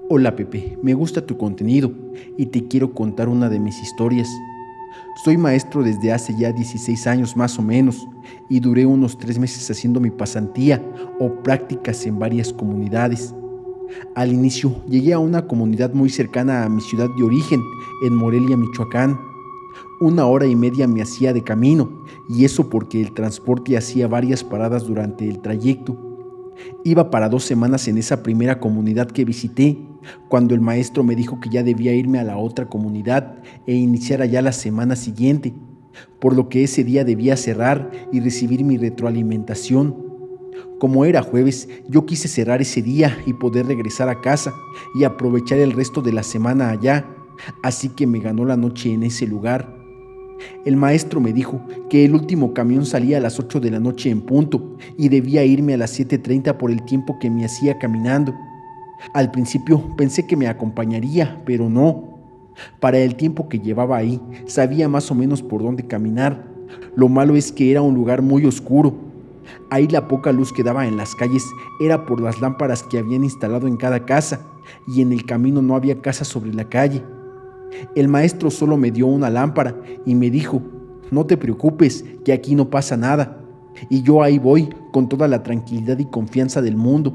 Hola Pepe, me gusta tu contenido y te quiero contar una de mis historias. Soy maestro desde hace ya 16 años más o menos y duré unos 3 meses haciendo mi pasantía o prácticas en varias comunidades. Al inicio llegué a una comunidad muy cercana a mi ciudad de origen, en Morelia, Michoacán. 1 hora y media me hacía de camino, y eso porque el transporte hacía varias paradas durante el trayecto. Iba para 2 semanas en esa primera comunidad que visité, cuando el maestro me dijo que ya debía irme a la otra comunidad e iniciar allá la semana siguiente, por lo que ese día debía cerrar y recibir mi retroalimentación. Como era jueves, yo quise cerrar ese día y poder regresar a casa y aprovechar el resto de la semana allá, así que me ganó la noche en ese lugar. El maestro me dijo que el último camión salía a las 8 de la noche en punto y debía irme a las 7:30 por el tiempo que me hacía caminando. Al principio pensé que me acompañaría, pero no. Para el tiempo que llevaba ahí, sabía más o menos por dónde caminar. Lo malo es que era un lugar muy oscuro. Ahí la poca luz que daba en las calles era por las lámparas que habían instalado en cada casa, y en el camino no había casa sobre la calle. El maestro solo me dio una lámpara y me dijo: no te preocupes, que aquí no pasa nada. Y yo ahí voy, con toda la tranquilidad y confianza del mundo.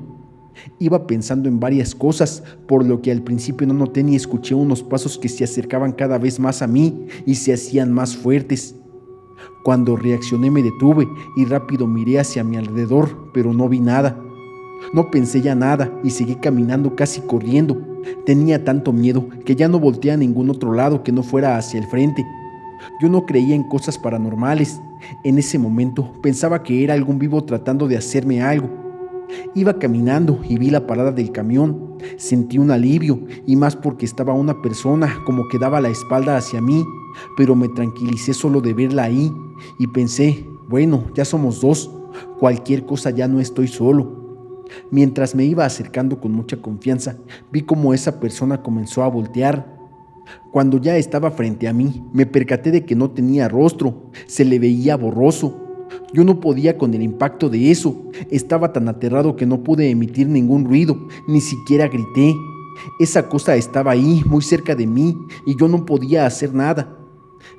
Iba pensando en varias cosas, por lo que al principio no noté ni escuché unos pasos que se acercaban cada vez más a mí y se hacían más fuertes. Cuando reaccioné me detuve y rápido miré hacia mi alrededor, pero no vi nada. No pensé ya nada y seguí caminando casi corriendo. Tenía tanto miedo que ya no volteé a ningún otro lado que no fuera hacia el frente. Yo no creía en cosas paranormales. En ese momento pensaba que era algún vivo tratando de hacerme algo. Iba caminando y vi la parada del camión. Sentí un alivio, y más porque estaba una persona como que daba la espalda hacia mí, pero me tranquilicé solo de verla ahí y pensé: bueno, ya somos dos, cualquier cosa, ya no estoy solo. Mientras me iba acercando con mucha confianza, vi cómo esa persona comenzó a voltear. Cuando ya estaba frente a mí, me percaté de que no tenía rostro, se le veía borroso. Yo no podía con el impacto de eso. Estaba tan aterrado que no pude emitir ningún ruido, ni siquiera grité. Esa cosa estaba ahí, muy cerca de mí, y yo no podía hacer nada.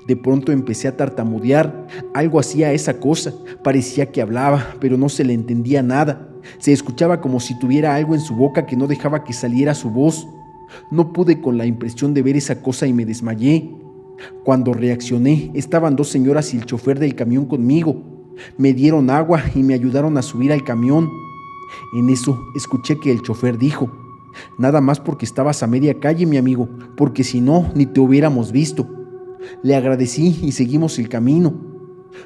De pronto empecé a tartamudear. Algo hacía esa cosa. Parecía que hablaba, pero no se le entendía nada. Se escuchaba como si tuviera algo en su boca que no dejaba que saliera su voz. No pude con la impresión de ver esa cosa y me desmayé. Cuando reaccioné, estaban dos señoras y el chofer del camión conmigo. Me dieron agua y me ayudaron a subir al camión. En eso escuché que el chofer dijo: nada más porque estabas a media calle, mi amigo, porque si no, ni te hubiéramos visto. Le agradecí y seguimos el camino.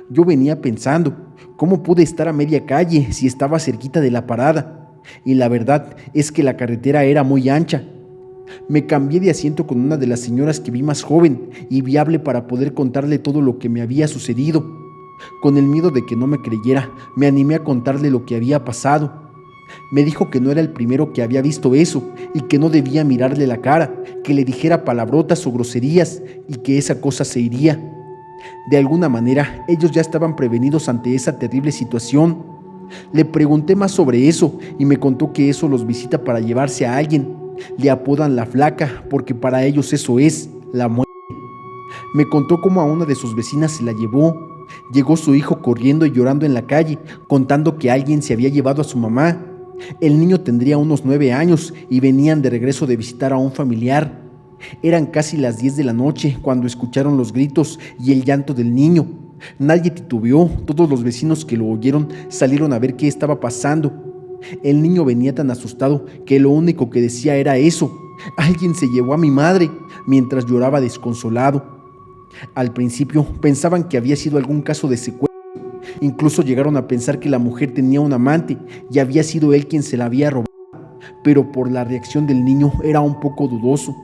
Yo venía pensando: ¿cómo pude estar a media calle si estaba cerquita de la parada? Y la verdad es que la carretera era muy ancha. Me cambié de asiento con una de las señoras que vi más joven y viable para poder contarle todo lo que me había sucedido. Con el miedo de que no me creyera, me animé a contarle lo que había pasado. Me dijo que no era el primero que había visto eso y que no debía mirarle la cara, que le dijera palabrotas o groserías y que esa cosa se iría. De alguna manera, ellos ya estaban prevenidos ante esa terrible situación. Le pregunté más sobre eso y me contó que eso los visita para llevarse a alguien. Le apodan la flaca porque para ellos eso es la muerte. Me contó cómo a una de sus vecinas se la llevó. Llegó su hijo corriendo y llorando en la calle, contando que alguien se había llevado a su mamá. El niño tendría unos 9 años y venían de regreso de visitar a un familiar. Eran casi las 10 de la noche cuando escucharon los gritos y el llanto del niño. Nadie titubeó, todos los vecinos que lo oyeron salieron a ver qué estaba pasando. El niño venía tan asustado que lo único que decía era eso: alguien se llevó a mi madre, mientras lloraba desconsolado. Al principio pensaban que había sido algún caso de secuestro. Incluso llegaron a pensar que la mujer tenía un amante y había sido él quien se la había robado, pero por la reacción del niño era un poco dudoso.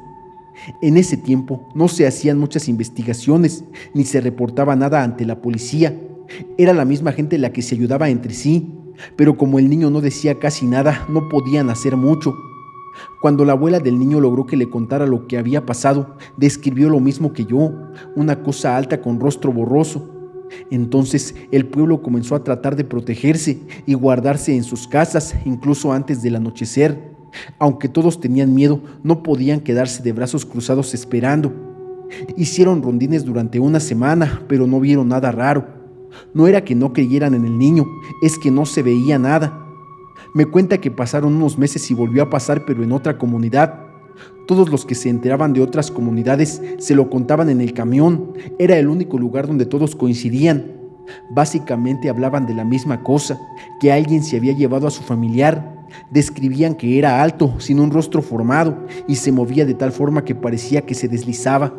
En ese tiempo no se hacían muchas investigaciones, ni se reportaba nada ante la policía. Era la misma gente la que se ayudaba entre sí, pero como el niño no decía casi nada, no podían hacer mucho. Cuando la abuela del niño logró que le contara lo que había pasado, describió lo mismo que yo: una cosa alta con rostro borroso. Entonces el pueblo comenzó a tratar de protegerse y guardarse en sus casas, incluso antes del anochecer. Aunque todos tenían miedo, no podían quedarse de brazos cruzados esperando. Hicieron rondines durante una semana, pero no vieron nada raro. No era que no creyeran en el niño, es que no se veía nada. Me cuenta que pasaron unos meses y volvió a pasar, pero en otra comunidad. Todos los que se enteraban de otras comunidades se lo contaban en el camión. Era el único lugar donde todos coincidían. Básicamente hablaban de la misma cosa, que alguien se había llevado a su familiar. Describían que era alto, sin un rostro formado, y se movía de tal forma que parecía que se deslizaba.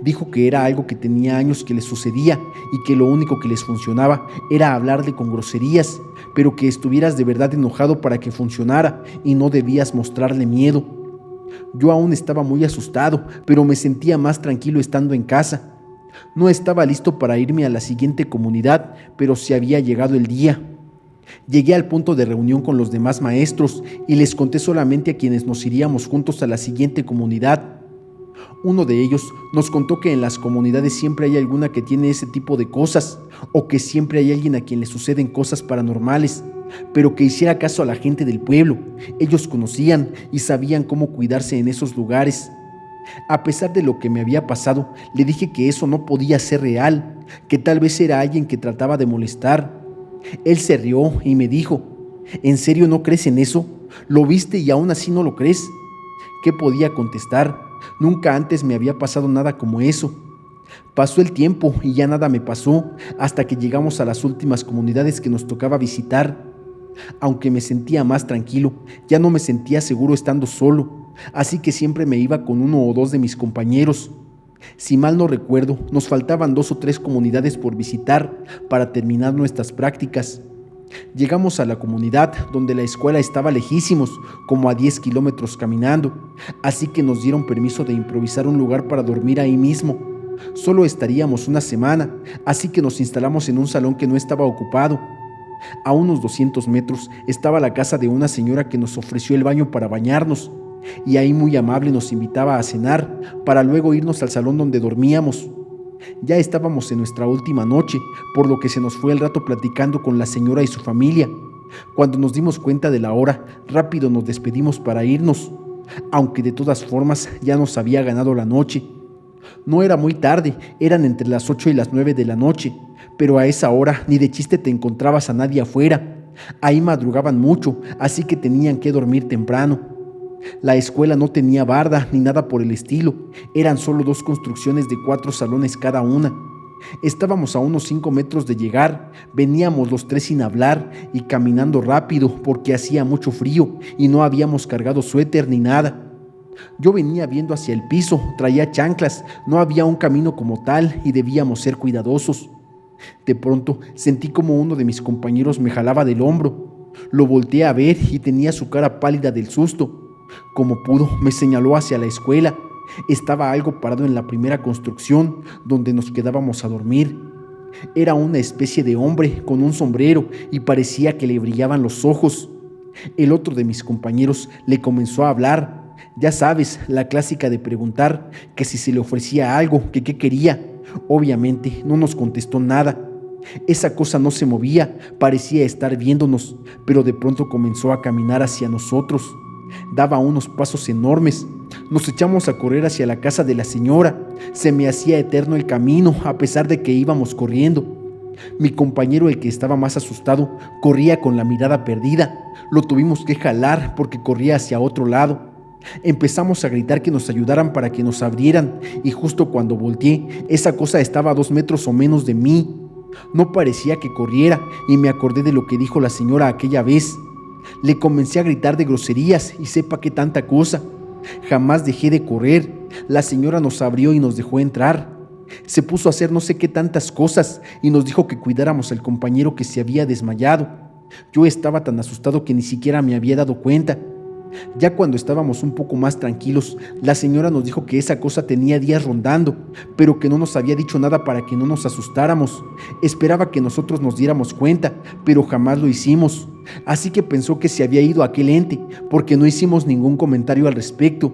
Dijo que era algo que tenía años que les sucedía y que lo único que les funcionaba era hablarle con groserías, pero que estuvieras de verdad enojado para que funcionara y no debías mostrarle miedo. Yo aún estaba muy asustado, pero me sentía más tranquilo estando en casa. No estaba listo para irme a la siguiente comunidad, pero se había llegado el día. Llegué al punto de reunión con los demás maestros y les conté solamente a quienes nos iríamos juntos a la siguiente comunidad. Uno de ellos nos contó que en las comunidades siempre hay alguna que tiene ese tipo de cosas, o que siempre hay alguien a quien le suceden cosas paranormales, pero que hiciera caso a la gente del pueblo. Ellos conocían y sabían cómo cuidarse en esos lugares. A pesar de lo que me había pasado, le dije que eso no podía ser real, que tal vez era alguien que trataba de molestar. Él se rió y me dijo: ¿en serio no crees en eso? ¿Lo viste y aún así no lo crees? ¿Qué podía contestar? Nunca antes me había pasado nada como eso. Pasó el tiempo y ya nada me pasó, hasta que llegamos a las últimas comunidades que nos tocaba visitar. Aunque me sentía más tranquilo, ya no me sentía seguro estando solo, así que siempre me iba con uno o dos de mis compañeros. Si mal no recuerdo, nos faltaban 2 o 3 comunidades por visitar para terminar nuestras prácticas. Llegamos a la comunidad donde la escuela estaba lejísimos, como a 10 kilómetros caminando, así que nos dieron permiso de improvisar un lugar para dormir ahí mismo. Solo estaríamos una semana, así que nos instalamos en un salón que no estaba ocupado. A unos 200 metros estaba la casa de una señora que nos ofreció el baño para bañarnos, y ahí muy amable nos invitaba a cenar para luego irnos al salón donde dormíamos. Ya estábamos en nuestra última noche, por lo que se nos fue el rato platicando con la señora y su familia. Cuando nos dimos cuenta de la hora, rápido nos despedimos para irnos, aunque de todas formas ya nos había ganado la noche. No era muy tarde, eran entre las 8 y las 9 de la noche, pero a esa hora ni de chiste te encontrabas a nadie afuera. Ahí madrugaban mucho, así que tenían que dormir temprano. La escuela no tenía barda ni nada por el estilo, eran solo 2 construcciones de 4 salones cada una. Estábamos a unos 5 metros de llegar, veníamos los 3 sin hablar y caminando rápido porque hacía mucho frío y no habíamos cargado suéter ni nada. Yo venía viendo hacia el piso, traía chanclas, no había un camino como tal y debíamos ser cuidadosos. De pronto sentí como uno de mis compañeros me jalaba del hombro. Lo volteé a ver y tenía su cara pálida del susto. Como pudo, me señaló hacia la escuela. Estaba algo parado en la primera construcción donde nos quedábamos a dormir. Era una especie de hombre con un sombrero y parecía que le brillaban los ojos. El otro de mis compañeros le comenzó a hablar. Ya sabes, la clásica de preguntar que si se le ofrecía algo, que qué quería. Obviamente no nos contestó nada. Esa cosa no se movía, parecía estar viéndonos, pero de pronto comenzó a caminar hacia nosotros. Daba unos pasos enormes. Nos echamos a correr hacia la casa de la señora. Se me hacía eterno el camino, a pesar de que íbamos corriendo. Mi compañero, el que estaba más asustado, corría con la mirada perdida. Lo tuvimos que jalar porque corría hacia otro lado. Empezamos a gritar que nos ayudaran para que nos abrieran, y justo cuando volteé, esa cosa estaba a 2 metros o menos de mí. No parecía que corriera, y me acordé de lo que dijo la señora aquella vez. Le comencé a gritar de groserías y sepa qué tanta cosa. Jamás dejé de correr. La señora nos abrió y nos dejó entrar. Se puso a hacer no sé qué tantas cosas y nos dijo que cuidáramos al compañero que se había desmayado. Yo estaba tan asustado que ni siquiera me había dado cuenta. Ya cuando estábamos un poco más tranquilos, la señora nos dijo que esa cosa tenía días rondando, pero que no nos había dicho nada para que no nos asustáramos. Esperaba que nosotros nos diéramos cuenta, pero jamás lo hicimos. Así que pensó que se había ido aquel ente, porque no hicimos ningún comentario al respecto.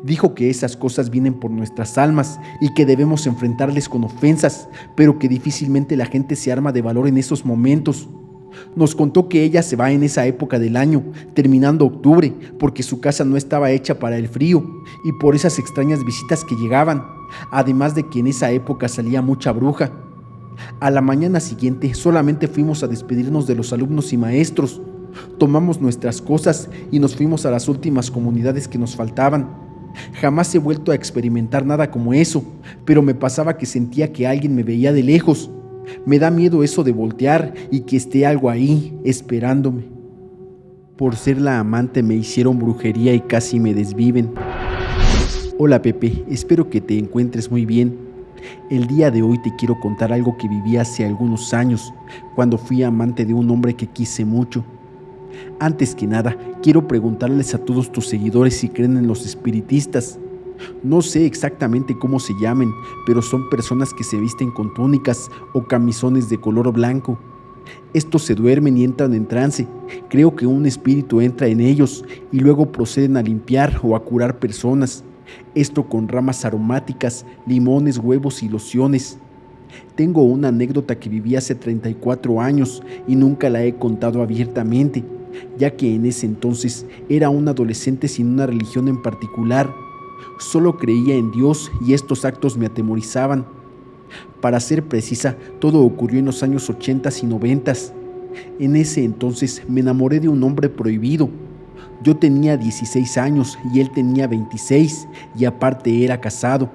Dijo que esas cosas vienen por nuestras almas y que debemos enfrentarles con ofensas, pero que difícilmente la gente se arma de valor en esos momentos. Nos contó que ella se va en esa época del año, terminando octubre, porque su casa no estaba hecha para el frío y por esas extrañas visitas que llegaban, además de que en esa época salía mucha bruja. A la mañana siguiente solamente fuimos a despedirnos de los alumnos y maestros. Tomamos nuestras cosas y nos fuimos a las últimas comunidades que nos faltaban. Jamás he vuelto a experimentar nada como eso, pero me pasaba que sentía que alguien me veía de lejos. Me da miedo eso de voltear y que esté algo ahí, esperándome. Por ser la amante me hicieron brujería y casi me desviven. Hola Pepe, espero que te encuentres muy bien. El día de hoy te quiero contar algo que viví hace algunos años, cuando fui amante de un hombre que quise mucho. Antes que nada, quiero preguntarles a todos tus seguidores si creen en los espiritistas. No sé exactamente cómo se llamen, pero son personas que se visten con túnicas o camisones de color blanco. Estos se duermen y entran en trance. Creo que un espíritu entra en ellos y luego proceden a limpiar o a curar personas. Esto con ramas aromáticas, limones, huevos y lociones. Tengo una anécdota que viví hace 34 años y nunca la he contado abiertamente, ya que en ese entonces era un adolescente sin una religión en particular. Solo creía en Dios y estos actos me atemorizaban. Para ser precisa, todo ocurrió en los años 80 y 90. En ese entonces me enamoré de un hombre prohibido. Yo tenía 16 años y él tenía 26 y aparte era casado.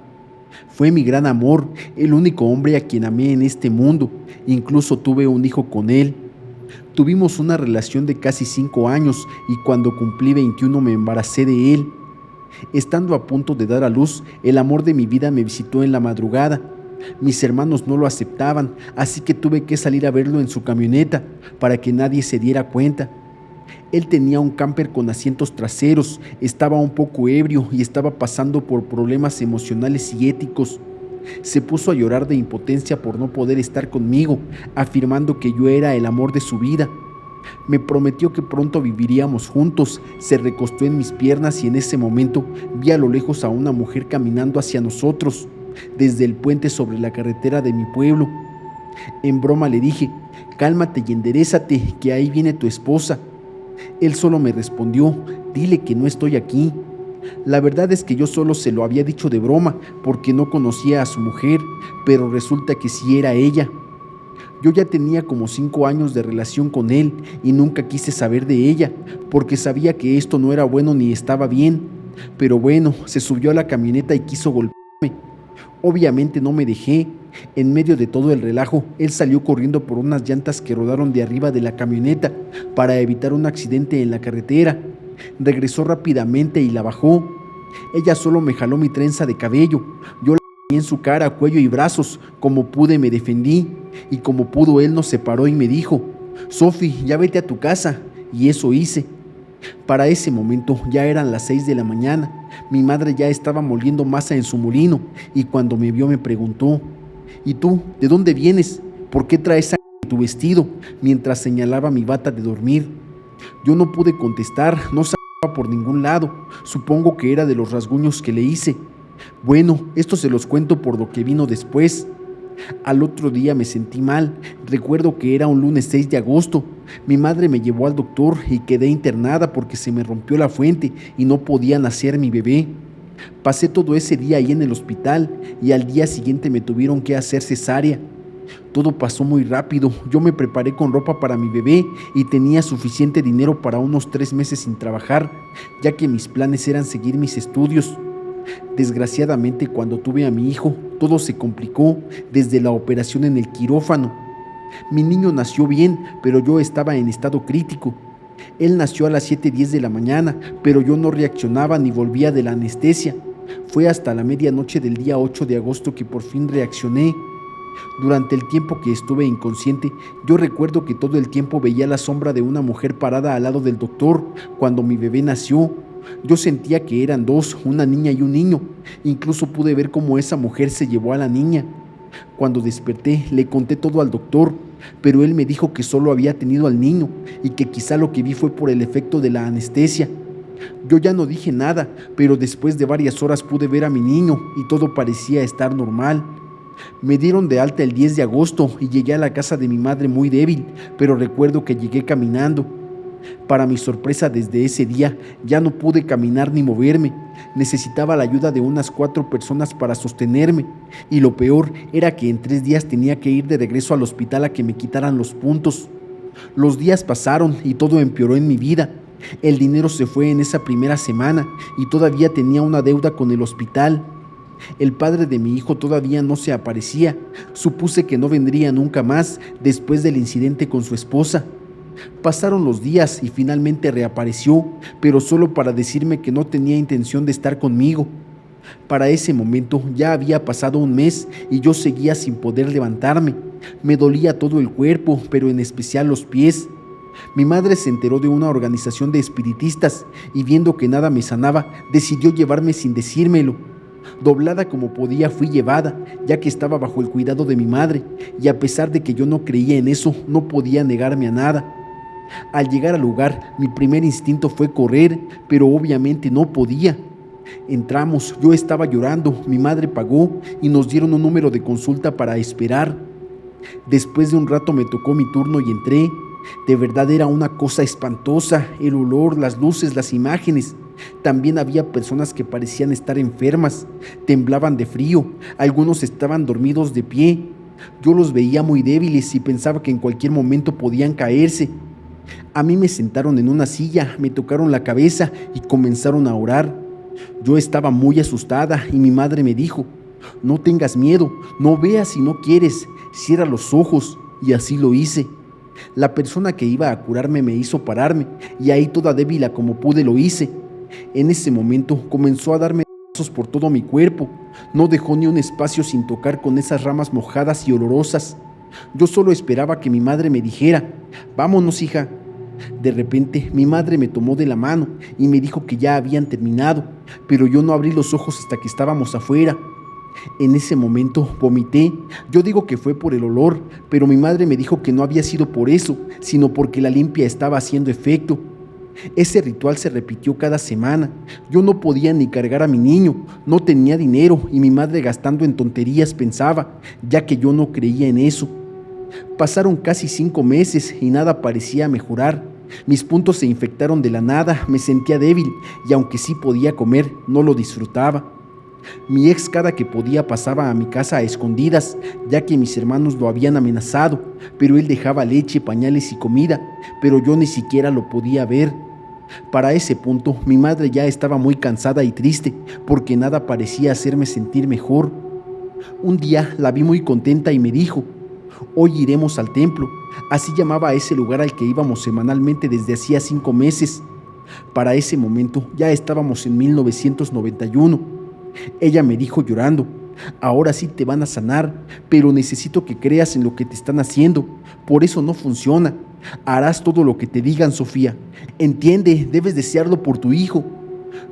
Fue mi gran amor, el único hombre a quien amé en este mundo. Incluso tuve un hijo con él. Tuvimos una relación de casi 5 años y cuando cumplí 21 me embaracé de él. Estando a punto de dar a luz, el amor de mi vida me visitó en la madrugada. Mis hermanos no lo aceptaban, así que tuve que salir a verlo en su camioneta para que nadie se diera cuenta. Él tenía un camper con asientos traseros, estaba un poco ebrio y estaba pasando por problemas emocionales y éticos. Se puso a llorar de impotencia por no poder estar conmigo, afirmando que yo era el amor de su vida. Me prometió que pronto viviríamos juntos, se recostó en mis piernas y en ese momento vi a lo lejos a una mujer caminando hacia nosotros, desde el puente sobre la carretera de mi pueblo. En broma le dije: cálmate y enderézate, que ahí viene tu esposa. Él solo me respondió: dile que no estoy aquí. La verdad es que yo solo se lo había dicho de broma, porque no conocía a su mujer, pero resulta que sí era ella. Yo ya tenía como 5 años de relación con él y nunca quise saber de ella, porque sabía que esto no era bueno ni estaba bien. Pero bueno, se subió a la camioneta y quiso golpearme. Obviamente no me dejé. En medio de todo el relajo, él salió corriendo por unas llantas que rodaron de arriba de la camioneta para evitar un accidente en la carretera. Regresó rápidamente y la bajó. Ella solo me jaló mi trenza de cabello. Yo la vi en su cara, cuello y brazos. Como pude me defendí y como pudo él nos separó y me dijo: Sofi, ya vete a tu casa. Y eso hice. Para ese momento ya eran las 6 de la mañana. Mi madre ya estaba moliendo masa en su molino y cuando me vio me preguntó: ¿y tú, de dónde vienes? ¿Por qué traes sangre en tu vestido? Mientras señalaba mi bata de dormir. Yo no pude contestar, no sabía por ningún lado. Supongo que era de los rasguños que le hice. Bueno, esto se los cuento por lo que vino después. Al otro día me sentí mal. Recuerdo que era un lunes 6 de agosto. Mi madre me llevó al doctor y quedé internada porque se me rompió la fuente y no podía nacer mi bebé. Pasé todo ese día ahí en el hospital y al día siguiente me tuvieron que hacer cesárea. Todo pasó muy rápido. Yo me preparé con ropa para mi bebé y tenía suficiente dinero para unos 3 meses sin trabajar, ya que mis planes eran seguir mis estudios. Desgraciadamente, cuando tuve a mi hijo, todo se complicó, desde la operación en el quirófano. Mi niño nació bien, pero yo estaba en estado crítico. Él nació a las 7:10 de la mañana, pero yo no reaccionaba ni volvía de la anestesia. Fue hasta la medianoche del día 8 de agosto que por fin reaccioné. Durante el tiempo que estuve inconsciente, yo recuerdo que todo el tiempo veía la sombra de una mujer parada al lado del doctor cuando mi bebé nació. Yo sentía que eran dos, una niña y un niño. Incluso pude ver cómo esa mujer se llevó a la niña. Cuando desperté, le conté todo al doctor, pero él me dijo que solo había tenido al niño y que quizá lo que vi fue por el efecto de la anestesia. Yo ya no dije nada, pero después de varias horas pude ver a mi niño y todo parecía estar normal. Me dieron de alta el 10 de agosto y llegué a la casa de mi madre muy débil, pero recuerdo que llegué caminando. Para mi sorpresa, desde ese día ya no pude caminar ni moverme. Necesitaba la ayuda de unas 4 personas para sostenerme, y lo peor era que en 3 días tenía que ir de regreso al hospital a que me quitaran los puntos. Los días pasaron y todo empeoró en mi vida. El dinero se fue en esa primera semana y todavía tenía una deuda con el hospital. El padre de mi hijo todavía no se aparecía. Supuse que no vendría nunca más después del incidente con su esposa. Pasaron los días y finalmente reapareció, pero solo para decirme que no tenía intención de estar conmigo. Para ese momento ya había pasado un mes y yo seguía sin poder levantarme. Me dolía todo el cuerpo, pero en especial los pies. Mi madre se enteró de una organización de espiritistas y viendo que nada me sanaba, decidió llevarme sin decírmelo. Doblada como podía fui llevada, ya que estaba bajo el cuidado de mi madre, y a pesar de que yo no creía en eso, no podía negarme a nada. Al llegar al lugar, mi primer instinto fue correr, pero obviamente no podía. Entramos, yo estaba llorando, mi madre pagó y nos dieron un número de consulta para esperar. Después de un rato me tocó mi turno y entré. De verdad era una cosa espantosa, el olor, las luces, las imágenes. También había personas que parecían estar enfermas, temblaban de frío, algunos estaban dormidos de pie. Yo los veía muy débiles y pensaba que en cualquier momento podían caerse. A mí me sentaron en una silla, me tocaron la cabeza y comenzaron a orar. Yo estaba muy asustada y mi madre me dijo: no tengas miedo, no veas si no quieres, cierra los ojos, y así lo hice. La persona que iba a curarme me hizo pararme y ahí toda débil a como pude lo hice. En ese momento comenzó a darme besos por todo mi cuerpo, no dejó ni un espacio sin tocar con esas ramas mojadas y olorosas. Yo solo esperaba que mi madre me dijera: vámonos, hija. De repente mi madre me tomó de la mano y me dijo que ya habían terminado, pero yo no abrí los ojos hasta que estábamos afuera. En ese momento vomité. Yo digo que fue por el olor, pero mi madre me dijo que no había sido por eso, sino porque la limpia estaba haciendo efecto. Ese ritual se repitió cada semana. Yo no podía ni cargar a mi niño, no tenía dinero y mi madre gastando en tonterías pensaba, ya que yo no creía en eso. Pasaron casi 5 meses y nada parecía mejorar. Mis puntos se infectaron de la nada, me sentía débil y aunque sí podía comer, no lo disfrutaba. Mi ex cada que podía pasaba a mi casa a escondidas, ya que mis hermanos lo habían amenazado, pero él dejaba leche, pañales y comida, pero yo ni siquiera lo podía ver. Para ese punto, mi madre ya estaba muy cansada y triste, porque nada parecía hacerme sentir mejor. Un día la vi muy contenta y me dijo: hoy iremos al templo. Así llamaba a ese lugar al que íbamos semanalmente desde hacía 5 meses. Para ese momento ya estábamos en 1991. Ella me dijo llorando: ahora sí te van a sanar, pero necesito que creas en lo que te están haciendo. Por eso no funciona. Harás todo lo que te digan, Sofía. Entiende, debes desearlo por tu hijo.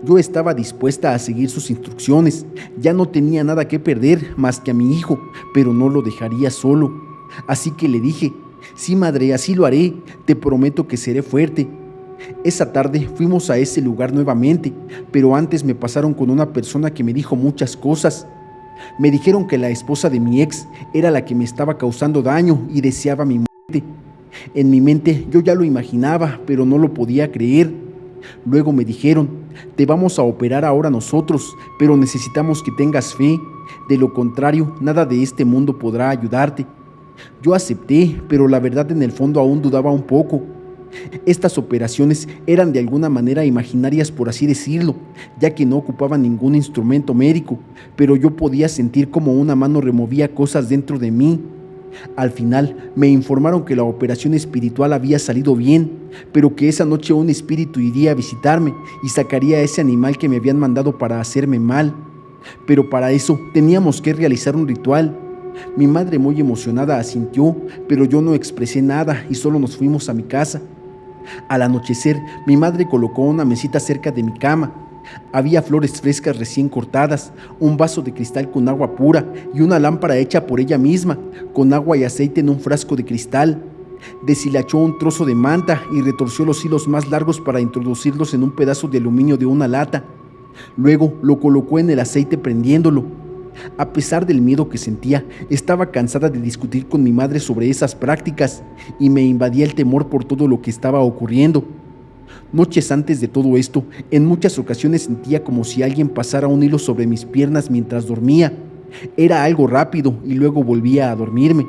Yo estaba dispuesta a seguir sus instrucciones. Ya no tenía nada que perder más que a mi hijo, pero no lo dejaría solo. Así que le dije: sí, madre, así lo haré. Te prometo que seré fuerte. Esa tarde fuimos a ese lugar nuevamente, pero antes me pasaron con una persona que me dijo muchas cosas. Me dijeron que la esposa de mi ex era la que me estaba causando daño y deseaba mi muerte. En mi mente yo ya lo imaginaba, pero no lo podía creer. Luego me dijeron: te vamos a operar ahora nosotros, pero necesitamos que tengas fe. De lo contrario, nada de este mundo podrá ayudarte. Yo acepté, pero la verdad en el fondo aún dudaba un poco. Estas operaciones eran de alguna manera imaginarias, por así decirlo, ya que no ocupaban ningún instrumento médico, pero yo podía sentir como una mano removía cosas dentro de mí. Al final me informaron que la operación espiritual había salido bien, pero que esa noche un espíritu iría a visitarme y sacaría a ese animal que me habían mandado para hacerme mal. Pero para eso teníamos que realizar un ritual. Mi madre, muy emocionada, asintió, pero yo no expresé nada y solo nos fuimos a mi casa. Al anochecer, mi madre colocó una mesita cerca de mi cama. Había flores frescas recién cortadas, un vaso de cristal con agua pura y una lámpara hecha por ella misma, con agua y aceite en un frasco de cristal. Deshilachó un trozo de manta y retorció los hilos más largos para introducirlos en un pedazo de aluminio de una lata. Luego lo colocó en el aceite prendiéndolo. A pesar del miedo que sentía, estaba cansada de discutir con mi madre sobre esas prácticas y me invadía el temor por todo lo que estaba ocurriendo. Noches antes de todo esto, en muchas ocasiones sentía como si alguien pasara un hilo sobre mis piernas mientras dormía. Era algo rápido y luego volvía a dormirme.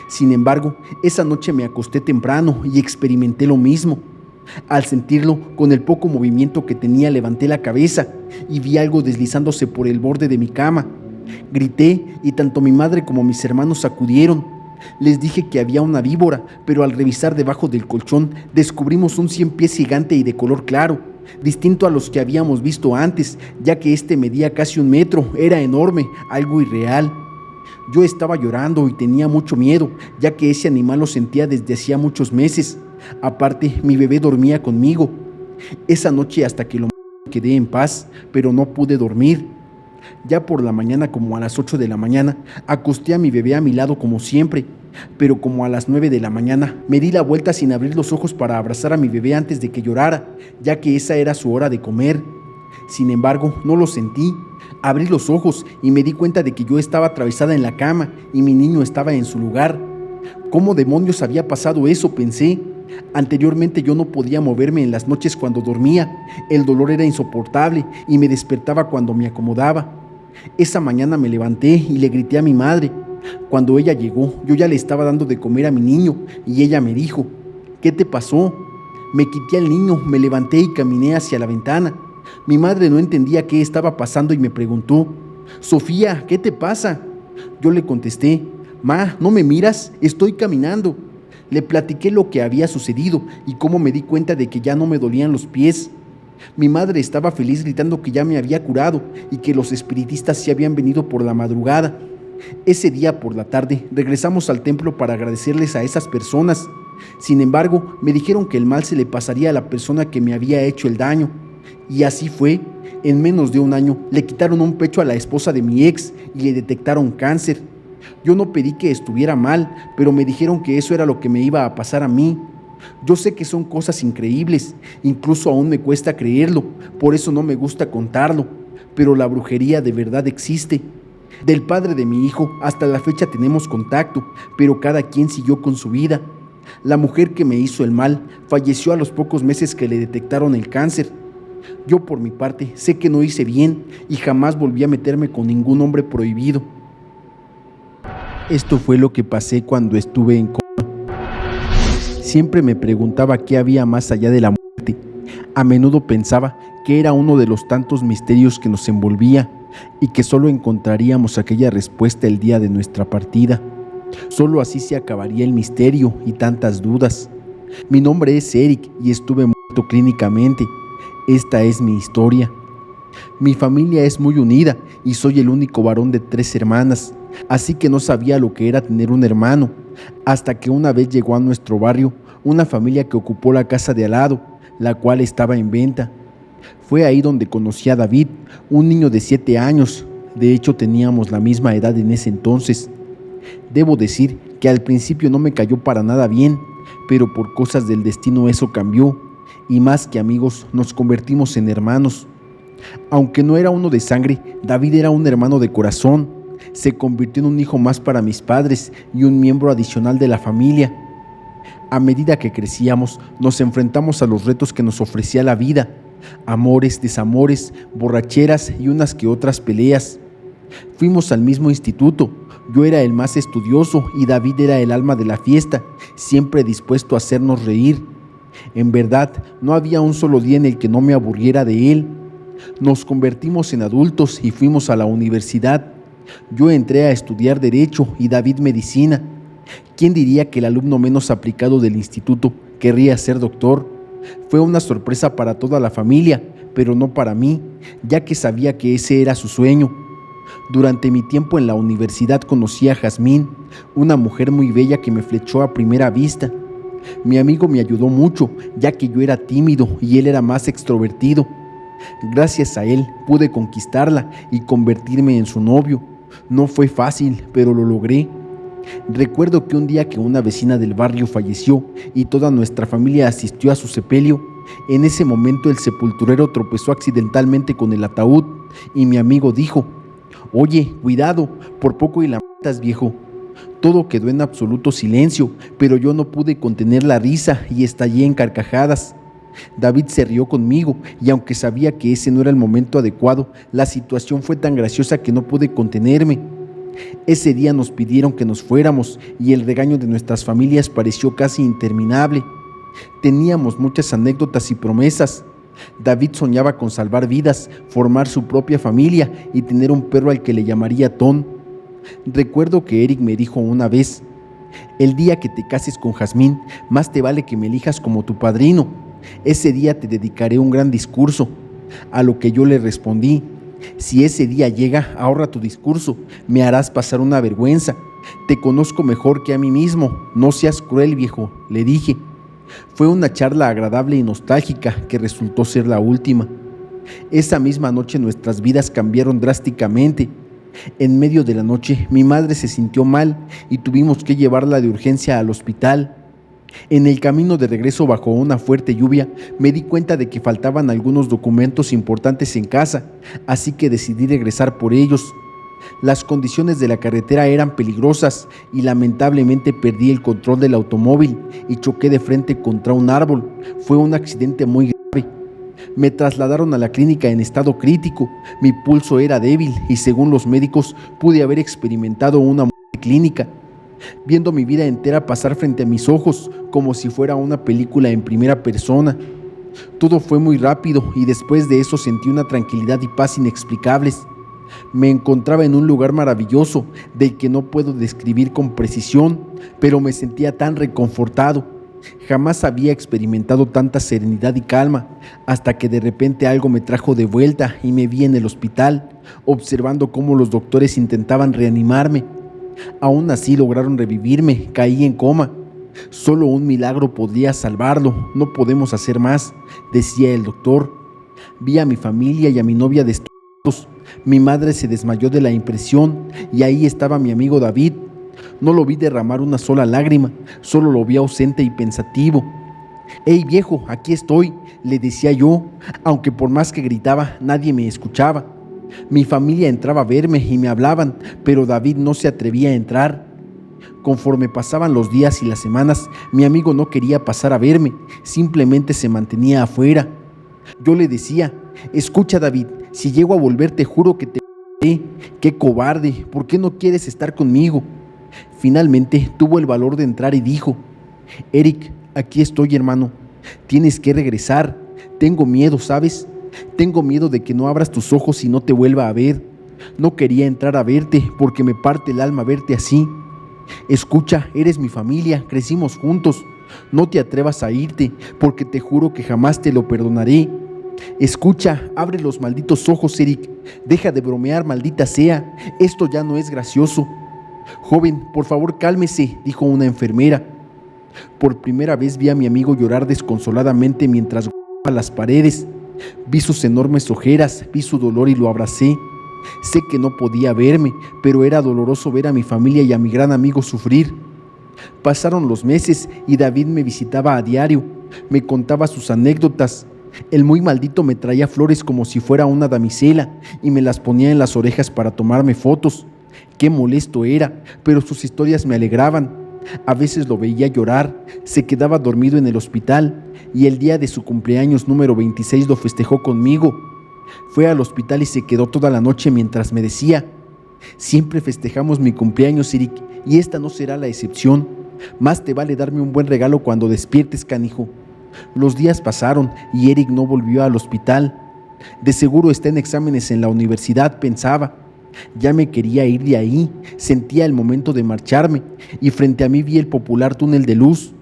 Sin embargo, esa noche me acosté temprano y experimenté lo mismo. Al sentirlo, con el poco movimiento que tenía, levanté la cabeza y vi algo deslizándose por el borde de mi cama. Grité y tanto mi madre como mis hermanos acudieron. Les dije que había una víbora, pero al revisar debajo del colchón descubrimos un 100 pies gigante y de color claro, distinto a los que habíamos visto antes, ya que este medía casi 1 metro, era enorme, algo irreal. Yo estaba llorando y tenía mucho miedo, ya que ese animal lo sentía desde hacía muchos meses. Aparte, mi bebé dormía conmigo. Esa noche hasta que lo quedé en paz, pero no pude dormir. Ya por la mañana, como a las 8 de la mañana, acosté a mi bebé a mi lado como siempre, pero como a las 9 de la mañana me di la vuelta sin abrir los ojos para abrazar a mi bebé antes de que llorara, ya que esa era su hora de comer. Sin embargo, no lo sentí. Abrí los ojos y me di cuenta de que yo estaba atravesada en la cama y mi niño estaba en su lugar. ¿Cómo demonios había pasado eso?, pensé. Anteriormente yo no podía moverme en las noches cuando dormía. El dolor era insoportable y me despertaba cuando me acomodaba. Esa mañana me levanté y le grité a mi madre. Cuando ella llegó, yo ya le estaba dando de comer a mi niño y ella me dijo: ¿qué te pasó? Me quité al niño, me levanté y caminé hacia la ventana. Mi madre no entendía qué estaba pasando y me preguntó: Sofía, ¿qué te pasa? Yo le contesté: Ma, ¿no me miras? Estoy caminando. Le platiqué lo que había sucedido y cómo me di cuenta de que ya no me dolían los pies. Mi madre estaba feliz gritando que ya me había curado y que los espiritistas se habían venido por la madrugada. Ese día por la tarde regresamos al templo para agradecerles a esas personas. Sin embargo, me dijeron que el mal se le pasaría a la persona que me había hecho el daño. Y así fue. En menos de un año le quitaron un pecho a la esposa de mi ex y le detectaron cáncer. Yo no pedí que estuviera mal, pero me dijeron que eso era lo que me iba a pasar a mí. Yo sé que son cosas increíbles, incluso aún me cuesta creerlo, por eso no me gusta contarlo, pero la brujería de verdad existe. Del padre de mi hijo hasta la fecha tenemos contacto, pero cada quien siguió con su vida. La mujer que me hizo el mal falleció a los pocos meses que le detectaron el cáncer. Yo por mi parte sé que no hice bien y jamás volví a meterme con ningún hombre prohibido. Esto fue lo que pasé cuando estuve en coma. Siempre me preguntaba qué había más allá de la muerte. A menudo pensaba que era uno de los tantos misterios que nos envolvía y que solo encontraríamos aquella respuesta el día de nuestra partida. Solo así se acabaría el misterio y tantas dudas. Mi nombre es Eric y estuve muerto clínicamente. Esta es mi historia. Mi familia es muy unida y soy el único varón de 3 hermanas, así que no sabía lo que era tener un hermano, hasta que una vez llegó a nuestro barrio una familia que ocupó la casa de al lado, la cual estaba en venta. Fue ahí donde conocí a David, un niño de 7 años. De hecho, teníamos la misma edad en ese entonces. Debo decir que al principio no me cayó para nada bien, pero por cosas del destino eso cambió, y más que amigos nos convertimos en hermanos. Aunque no era uno de sangre, David era un hermano de corazón. Se convirtió en un hijo más para mis padres y un miembro adicional de la familia. A medida que crecíamos, nos enfrentamos a los retos que nos ofrecía la vida: amores, desamores, borracheras y unas que otras peleas. Fuimos al mismo instituto. Yo era el más estudioso y David era el alma de la fiesta, siempre dispuesto a hacernos reír. En verdad, no había un solo día en el que no me aburriera de él. Nos convertimos en adultos y fuimos a la universidad. Yo entré a estudiar Derecho y David Medicina. ¿Quién diría que el alumno menos aplicado del instituto querría ser doctor? Fue una sorpresa para toda la familia, pero no para mí, ya que sabía que ese era su sueño. Durante mi tiempo en la universidad conocí a Jazmín, una mujer muy bella que me flechó a primera vista. Mi amigo me ayudó mucho, ya que yo era tímido y él era más extrovertido. Gracias a él pude conquistarla y convertirme en su novio. No fue fácil, pero lo logré. Recuerdo que un día que una vecina del barrio falleció y toda nuestra familia asistió a su sepelio, en ese momento el sepulturero tropezó accidentalmente con el ataúd y mi amigo dijo: «Oye, cuidado, por poco y la matas, viejo». Todo quedó en absoluto silencio, pero yo no pude contener la risa y estallé en carcajadas. David se rió conmigo y aunque sabía que ese no era el momento adecuado, la situación fue tan graciosa que no pude contenerme. Ese día nos pidieron que nos fuéramos y el regaño de nuestras familias pareció casi interminable. Teníamos muchas anécdotas y promesas. David soñaba con salvar vidas, formar su propia familia y tener un perro al que le llamaría Ton. Recuerdo que Eric me dijo una vez: «El día que te cases con Jazmín, más te vale que me elijas como tu padrino. Ese día te dedicaré un gran discurso». A lo que yo le respondí: «Si ese día llega, ahorra tu discurso, me harás pasar una vergüenza. Te conozco mejor que a mí mismo, no seas cruel, viejo», le dije. Fue una charla agradable y nostálgica que resultó ser la última. Esa misma noche nuestras vidas cambiaron drásticamente. En medio de la noche, mi madre se sintió mal y tuvimos que llevarla de urgencia al hospital. En el camino de regreso bajo una fuerte lluvia, me di cuenta de que faltaban algunos documentos importantes en casa, así que decidí regresar por ellos. Las condiciones de la carretera eran peligrosas y lamentablemente perdí el control del automóvil y choqué de frente contra un árbol. Fue un accidente muy grave. Me trasladaron a la clínica en estado crítico. Mi pulso era débil y según los médicos pude haber experimentado una muerte clínica. Viendo mi vida entera pasar frente a mis ojos como si fuera una película en primera persona. Todo fue muy rápido y después de eso sentí una tranquilidad y paz inexplicables. Me encontraba en un lugar maravilloso del que no puedo describir con precisión, pero me sentía tan reconfortado. Jamás había experimentado tanta serenidad y calma, hasta que de repente algo me trajo de vuelta y me vi en el hospital, observando cómo los doctores intentaban reanimarme. Aún así lograron revivirme, caí en coma. Solo un milagro podría salvarlo, no podemos hacer más, decía el doctor. Vi a mi familia y a mi novia destruidos. Mi madre se desmayó de la impresión y ahí estaba mi amigo David. No lo vi derramar una sola lágrima, solo lo vi ausente y pensativo. «Hey viejo, aquí estoy», le decía yo, aunque por más que gritaba, nadie me escuchaba. Mi familia entraba a verme y me hablaban, pero David no se atrevía a entrar. Conforme pasaban los días y las semanas, mi amigo no quería pasar a verme, simplemente se mantenía afuera. Yo le decía: «Escucha David, si llego a volver te juro que te mataré. ¡Qué cobarde! ¿Por qué no quieres estar conmigo?». Finalmente tuvo el valor de entrar y dijo: «Eric, aquí estoy, hermano. Tienes que regresar. Tengo miedo, ¿sabes? Tengo miedo de que no abras tus ojos y no te vuelva a ver. No quería entrar a verte porque me parte el alma verte así. Escucha, eres mi familia, crecimos juntos. No te atrevas a irte porque te juro que jamás te lo perdonaré. Escucha, abre los malditos ojos, Eric. Deja de bromear, maldita sea. Esto ya no es gracioso». «Joven, por favor cálmese», dijo una enfermera. Por primera vez vi a mi amigo llorar desconsoladamente mientras golpeaba las paredes. Vi sus enormes ojeras, vi su dolor y lo abracé. Sé que no podía verme, pero era doloroso ver a mi familia y a mi gran amigo sufrir. Pasaron los meses y David me visitaba a diario. Me contaba sus anécdotas. El muy maldito me traía flores como si fuera una damisela y me las ponía en las orejas para tomarme fotos. Qué molesto era, pero sus historias me alegraban. A veces lo veía llorar, se quedaba dormido en el hospital y el día de su cumpleaños número 26 lo festejó conmigo. Fue al hospital y se quedó toda la noche mientras me decía: «Siempre festejamos mi cumpleaños, Eric, y esta no será la excepción. Más te vale darme un buen regalo cuando despiertes, canijo». Los días pasaron y Eric no volvió al hospital. De seguro está en exámenes en la universidad, pensaba. Ya me quería ir de ahí, sentía el momento de marcharme y frente a mí vi el popular túnel de luz.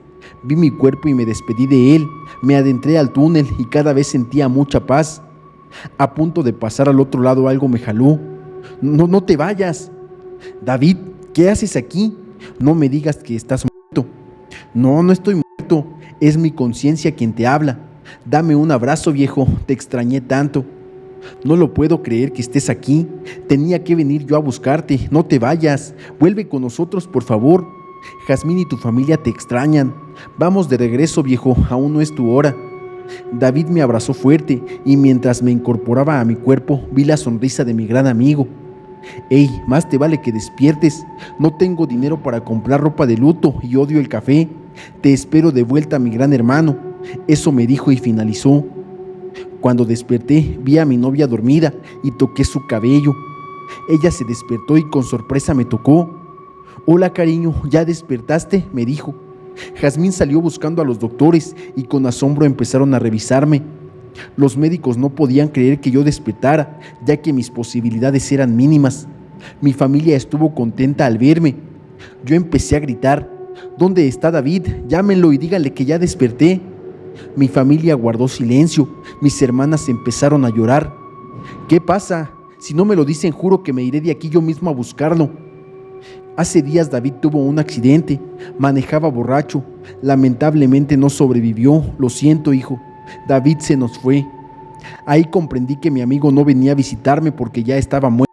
Vi mi cuerpo y me despedí de él. Me adentré al túnel y cada vez sentía mucha paz. A punto de pasar al otro lado algo me jaló. No te vayas». «David, ¿qué haces aquí? No me digas que estás muerto». No estoy muerto, es mi conciencia quien te habla. Dame un abrazo, viejo, te extrañé tanto». «No lo puedo creer que estés aquí. Tenía que venir yo a buscarte. No te vayas. Vuelve con nosotros, por favor. Jazmín y tu familia te extrañan. Vamos de regreso, viejo. Aún no es tu hora». David me abrazó fuerte y mientras me incorporaba a mi cuerpo vi la sonrisa de mi gran amigo. «Hey, más te vale que despiertes. No tengo dinero para comprar ropa de luto y odio el café. Te espero de vuelta, mi gran hermano». Eso me dijo y finalizó. Cuando desperté, vi a mi novia dormida y toqué su cabello. Ella se despertó y con sorpresa me tocó. «Hola, cariño, ¿ya despertaste?», me dijo. Jazmín salió buscando a los doctores y con asombro empezaron a revisarme. Los médicos no podían creer que yo despertara, ya que mis posibilidades eran mínimas. Mi familia estuvo contenta al verme. Yo empecé a gritar: «¿Dónde está David? Llámenlo y díganle que ya desperté». Mi familia guardó silencio. Mis hermanas empezaron a llorar. «¿Qué pasa? Si no me lo dicen, juro que me iré de aquí yo mismo a buscarlo». Hace días David tuvo un accidente. Manejaba borracho. Lamentablemente no sobrevivió. Lo siento, hijo. David se nos fue. Ahí comprendí que mi amigo no venía a visitarme porque ya estaba muerto.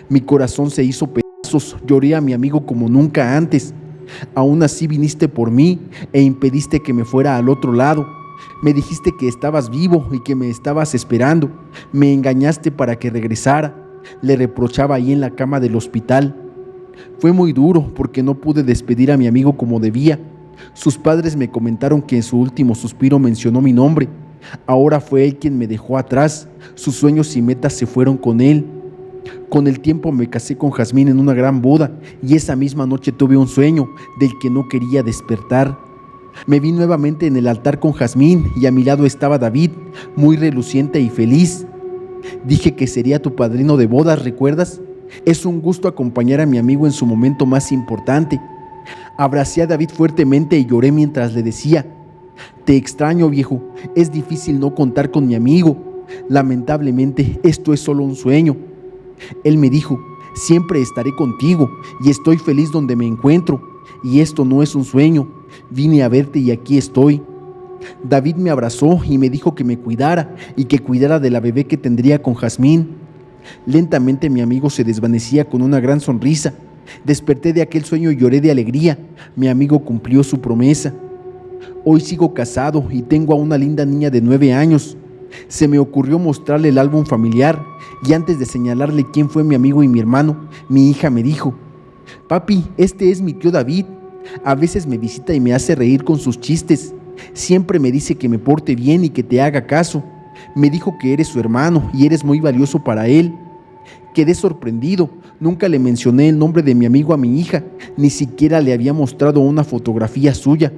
Mi corazón se hizo pedazos, lloré a mi amigo como nunca antes. Aún así viniste por mí e impediste que me fuera al otro lado. Me dijiste que estabas vivo y que me estabas esperando. Me engañaste para que regresara. Le reprochaba ahí en la cama del hospital. Fue muy duro porque no pude despedir a mi amigo como debía. Sus padres me comentaron que en su último suspiro mencionó mi nombre. Ahora fue él quien me dejó atrás. Sus sueños y metas se fueron con él. Con el tiempo me casé con Jazmín en una gran boda y esa misma noche tuve un sueño del que no quería despertar. Me vi nuevamente en el altar con Jazmín y a mi lado estaba David, muy reluciente y feliz. Dije que sería tu padrino de bodas, ¿recuerdas? Es un gusto acompañar a mi amigo en su momento más importante. Abracé a David fuertemente y lloré mientras le decía: te extraño, viejo, es difícil no contar con mi amigo. Lamentablemente, esto es solo un sueño. Él me dijo: siempre estaré contigo y estoy feliz donde me encuentro. Y esto no es un sueño, vine a verte y aquí estoy. David me abrazó y me dijo que me cuidara y que cuidara de la bebé que tendría con Jazmín. Lentamente mi amigo se desvanecía con una gran sonrisa. Desperté de aquel sueño y lloré de alegría. Mi amigo cumplió su promesa. Hoy sigo casado y tengo a una linda niña de 9 años. Se me ocurrió mostrarle el álbum familiar y antes de señalarle quién fue mi amigo y mi hermano, mi hija me dijo: papi, este es mi tío David. A veces me visita y me hace reír con sus chistes. Siempre me dice que me porte bien y que te haga caso. Me dijo que eres su hermano y eres muy valioso para él. Quedé sorprendido. Nunca le mencioné el nombre de mi amigo a mi hija, ni siquiera le había mostrado una fotografía suya.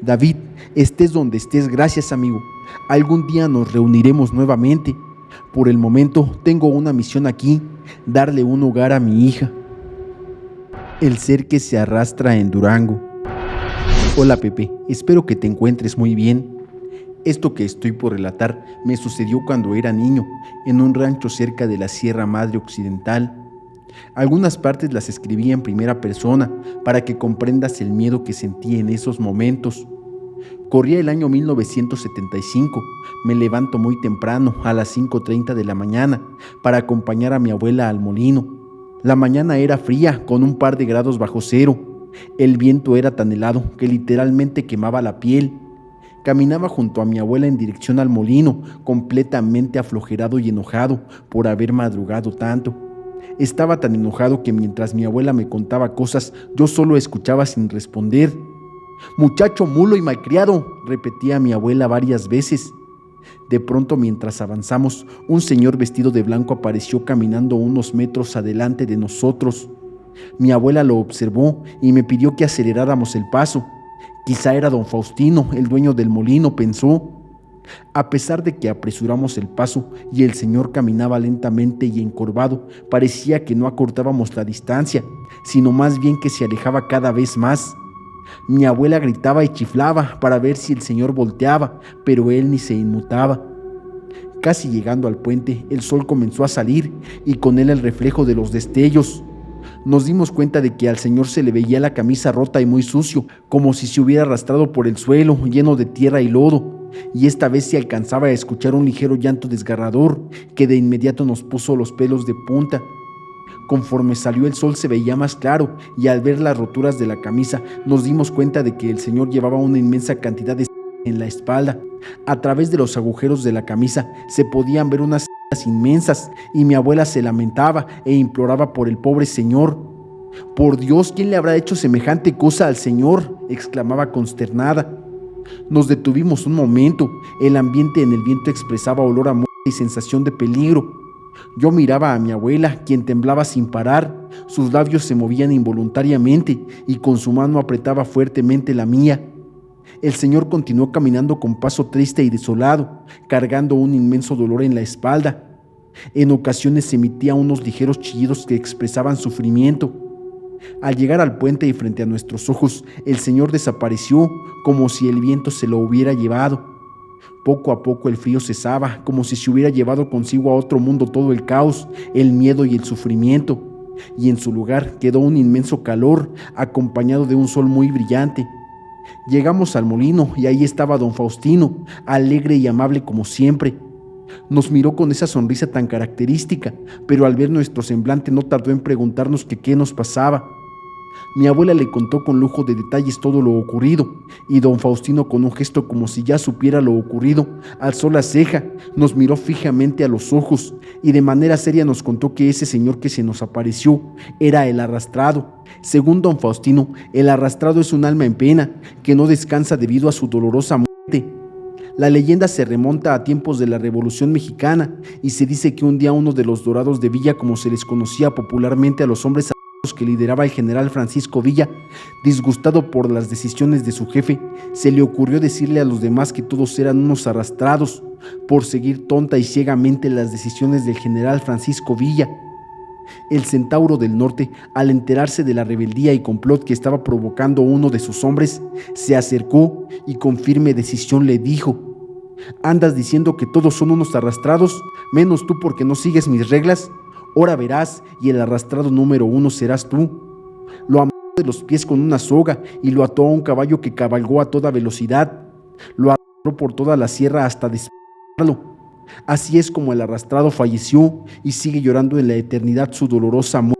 David, estés donde estés, gracias amigo. Algún día nos reuniremos nuevamente. Por el momento tengo una misión aquí: darle un hogar a mi hija. El ser que se arrastra en Durango. Hola Pepe, espero que te encuentres muy bien. Esto que estoy por relatar me sucedió cuando era niño, en un rancho cerca de la Sierra Madre Occidental. Algunas partes las escribí en primera persona para que comprendas el miedo que sentí en esos momentos. Corría el año 1975. Me levanto muy temprano, a las 5:30 de la mañana, para acompañar a mi abuela al molino. La mañana era fría, con un par de grados bajo cero. El viento era tan helado que literalmente quemaba la piel. Caminaba junto a mi abuela en dirección al molino, completamente aflojerado y enojado por haber madrugado tanto. Estaba tan enojado que mientras mi abuela me contaba cosas, yo solo escuchaba sin responder. «Muchacho mulo y malcriado», repetía mi abuela varias veces. De pronto, mientras avanzamos, un señor vestido de blanco apareció caminando unos metros adelante de nosotros. Mi abuela lo observó y me pidió que aceleráramos el paso. Quizá era don Faustino, el dueño del molino, pensó. A pesar de que apresuramos el paso y el señor caminaba lentamente y encorvado, parecía que no acortábamos la distancia, sino más bien que se alejaba cada vez más. Mi abuela gritaba y chiflaba para ver si el señor volteaba, pero él ni se inmutaba. Casi llegando al puente, el sol comenzó a salir y con él el reflejo de los destellos. Nos dimos cuenta de que al señor se le veía la camisa rota y muy sucio, como si se hubiera arrastrado por el suelo, lleno de tierra y lodo, y esta vez se alcanzaba a escuchar un ligero llanto desgarrador que de inmediato nos puso los pelos de punta. Conforme salió el sol se veía más claro y al ver las roturas de la camisa nos dimos cuenta de que el señor llevaba una inmensa cantidad de en la espalda. A través de los agujeros de la camisa se podían ver unas inmensas y mi abuela se lamentaba e imploraba por el pobre señor. «Por Dios, ¿quién le habrá hecho semejante cosa al señor?», exclamaba consternada. Nos detuvimos un momento. El ambiente en el viento expresaba olor a muerte y sensación de peligro. Yo miraba a mi abuela, quien temblaba sin parar. Sus labios se movían involuntariamente y con su mano apretaba fuertemente la mía. El señor continuó caminando con paso triste y desolado, cargando un inmenso dolor en la espalda. En ocasiones emitía unos ligeros chillidos que expresaban sufrimiento. Al llegar al puente y frente a nuestros ojos, el señor desapareció como si el viento se lo hubiera llevado. Poco a poco el frío cesaba, como si se hubiera llevado consigo a otro mundo todo el caos, el miedo y el sufrimiento, y en su lugar quedó un inmenso calor, acompañado de un sol muy brillante. Llegamos al molino y ahí estaba don Faustino, alegre y amable como siempre. Nos miró con esa sonrisa tan característica, pero al ver nuestro semblante no tardó en preguntarnos que qué nos pasaba. Mi abuela le contó con lujo de detalles todo lo ocurrido, y don Faustino, con un gesto como si ya supiera lo ocurrido, alzó la ceja, nos miró fijamente a los ojos y de manera seria nos contó que ese señor que se nos apareció era el arrastrado. Según don Faustino, el arrastrado es un alma en pena que no descansa debido a su dolorosa muerte. La leyenda se remonta a tiempos de la Revolución Mexicana y se dice que un día uno de los dorados de Villa, como se les conocía popularmente a los hombres que lideraba el general Francisco Villa, disgustado por las decisiones de su jefe, se le ocurrió decirle a los demás que todos eran unos arrastrados por seguir tonta y ciegamente las decisiones del general Francisco Villa. El Centauro del Norte, al enterarse de la rebeldía y complot que estaba provocando uno de sus hombres, se acercó y con firme decisión le dijo: «¿Andas diciendo que todos son unos arrastrados, menos tú porque no sigues mis reglas? Ahora verás, y el arrastrado número 1 serás tú». Lo amarró de los pies con una soga y lo ató a un caballo que cabalgó a toda velocidad. Lo arrastró por toda la sierra hasta despertarlo. Así es como el arrastrado falleció y sigue llorando en la eternidad su dolorosa muerte.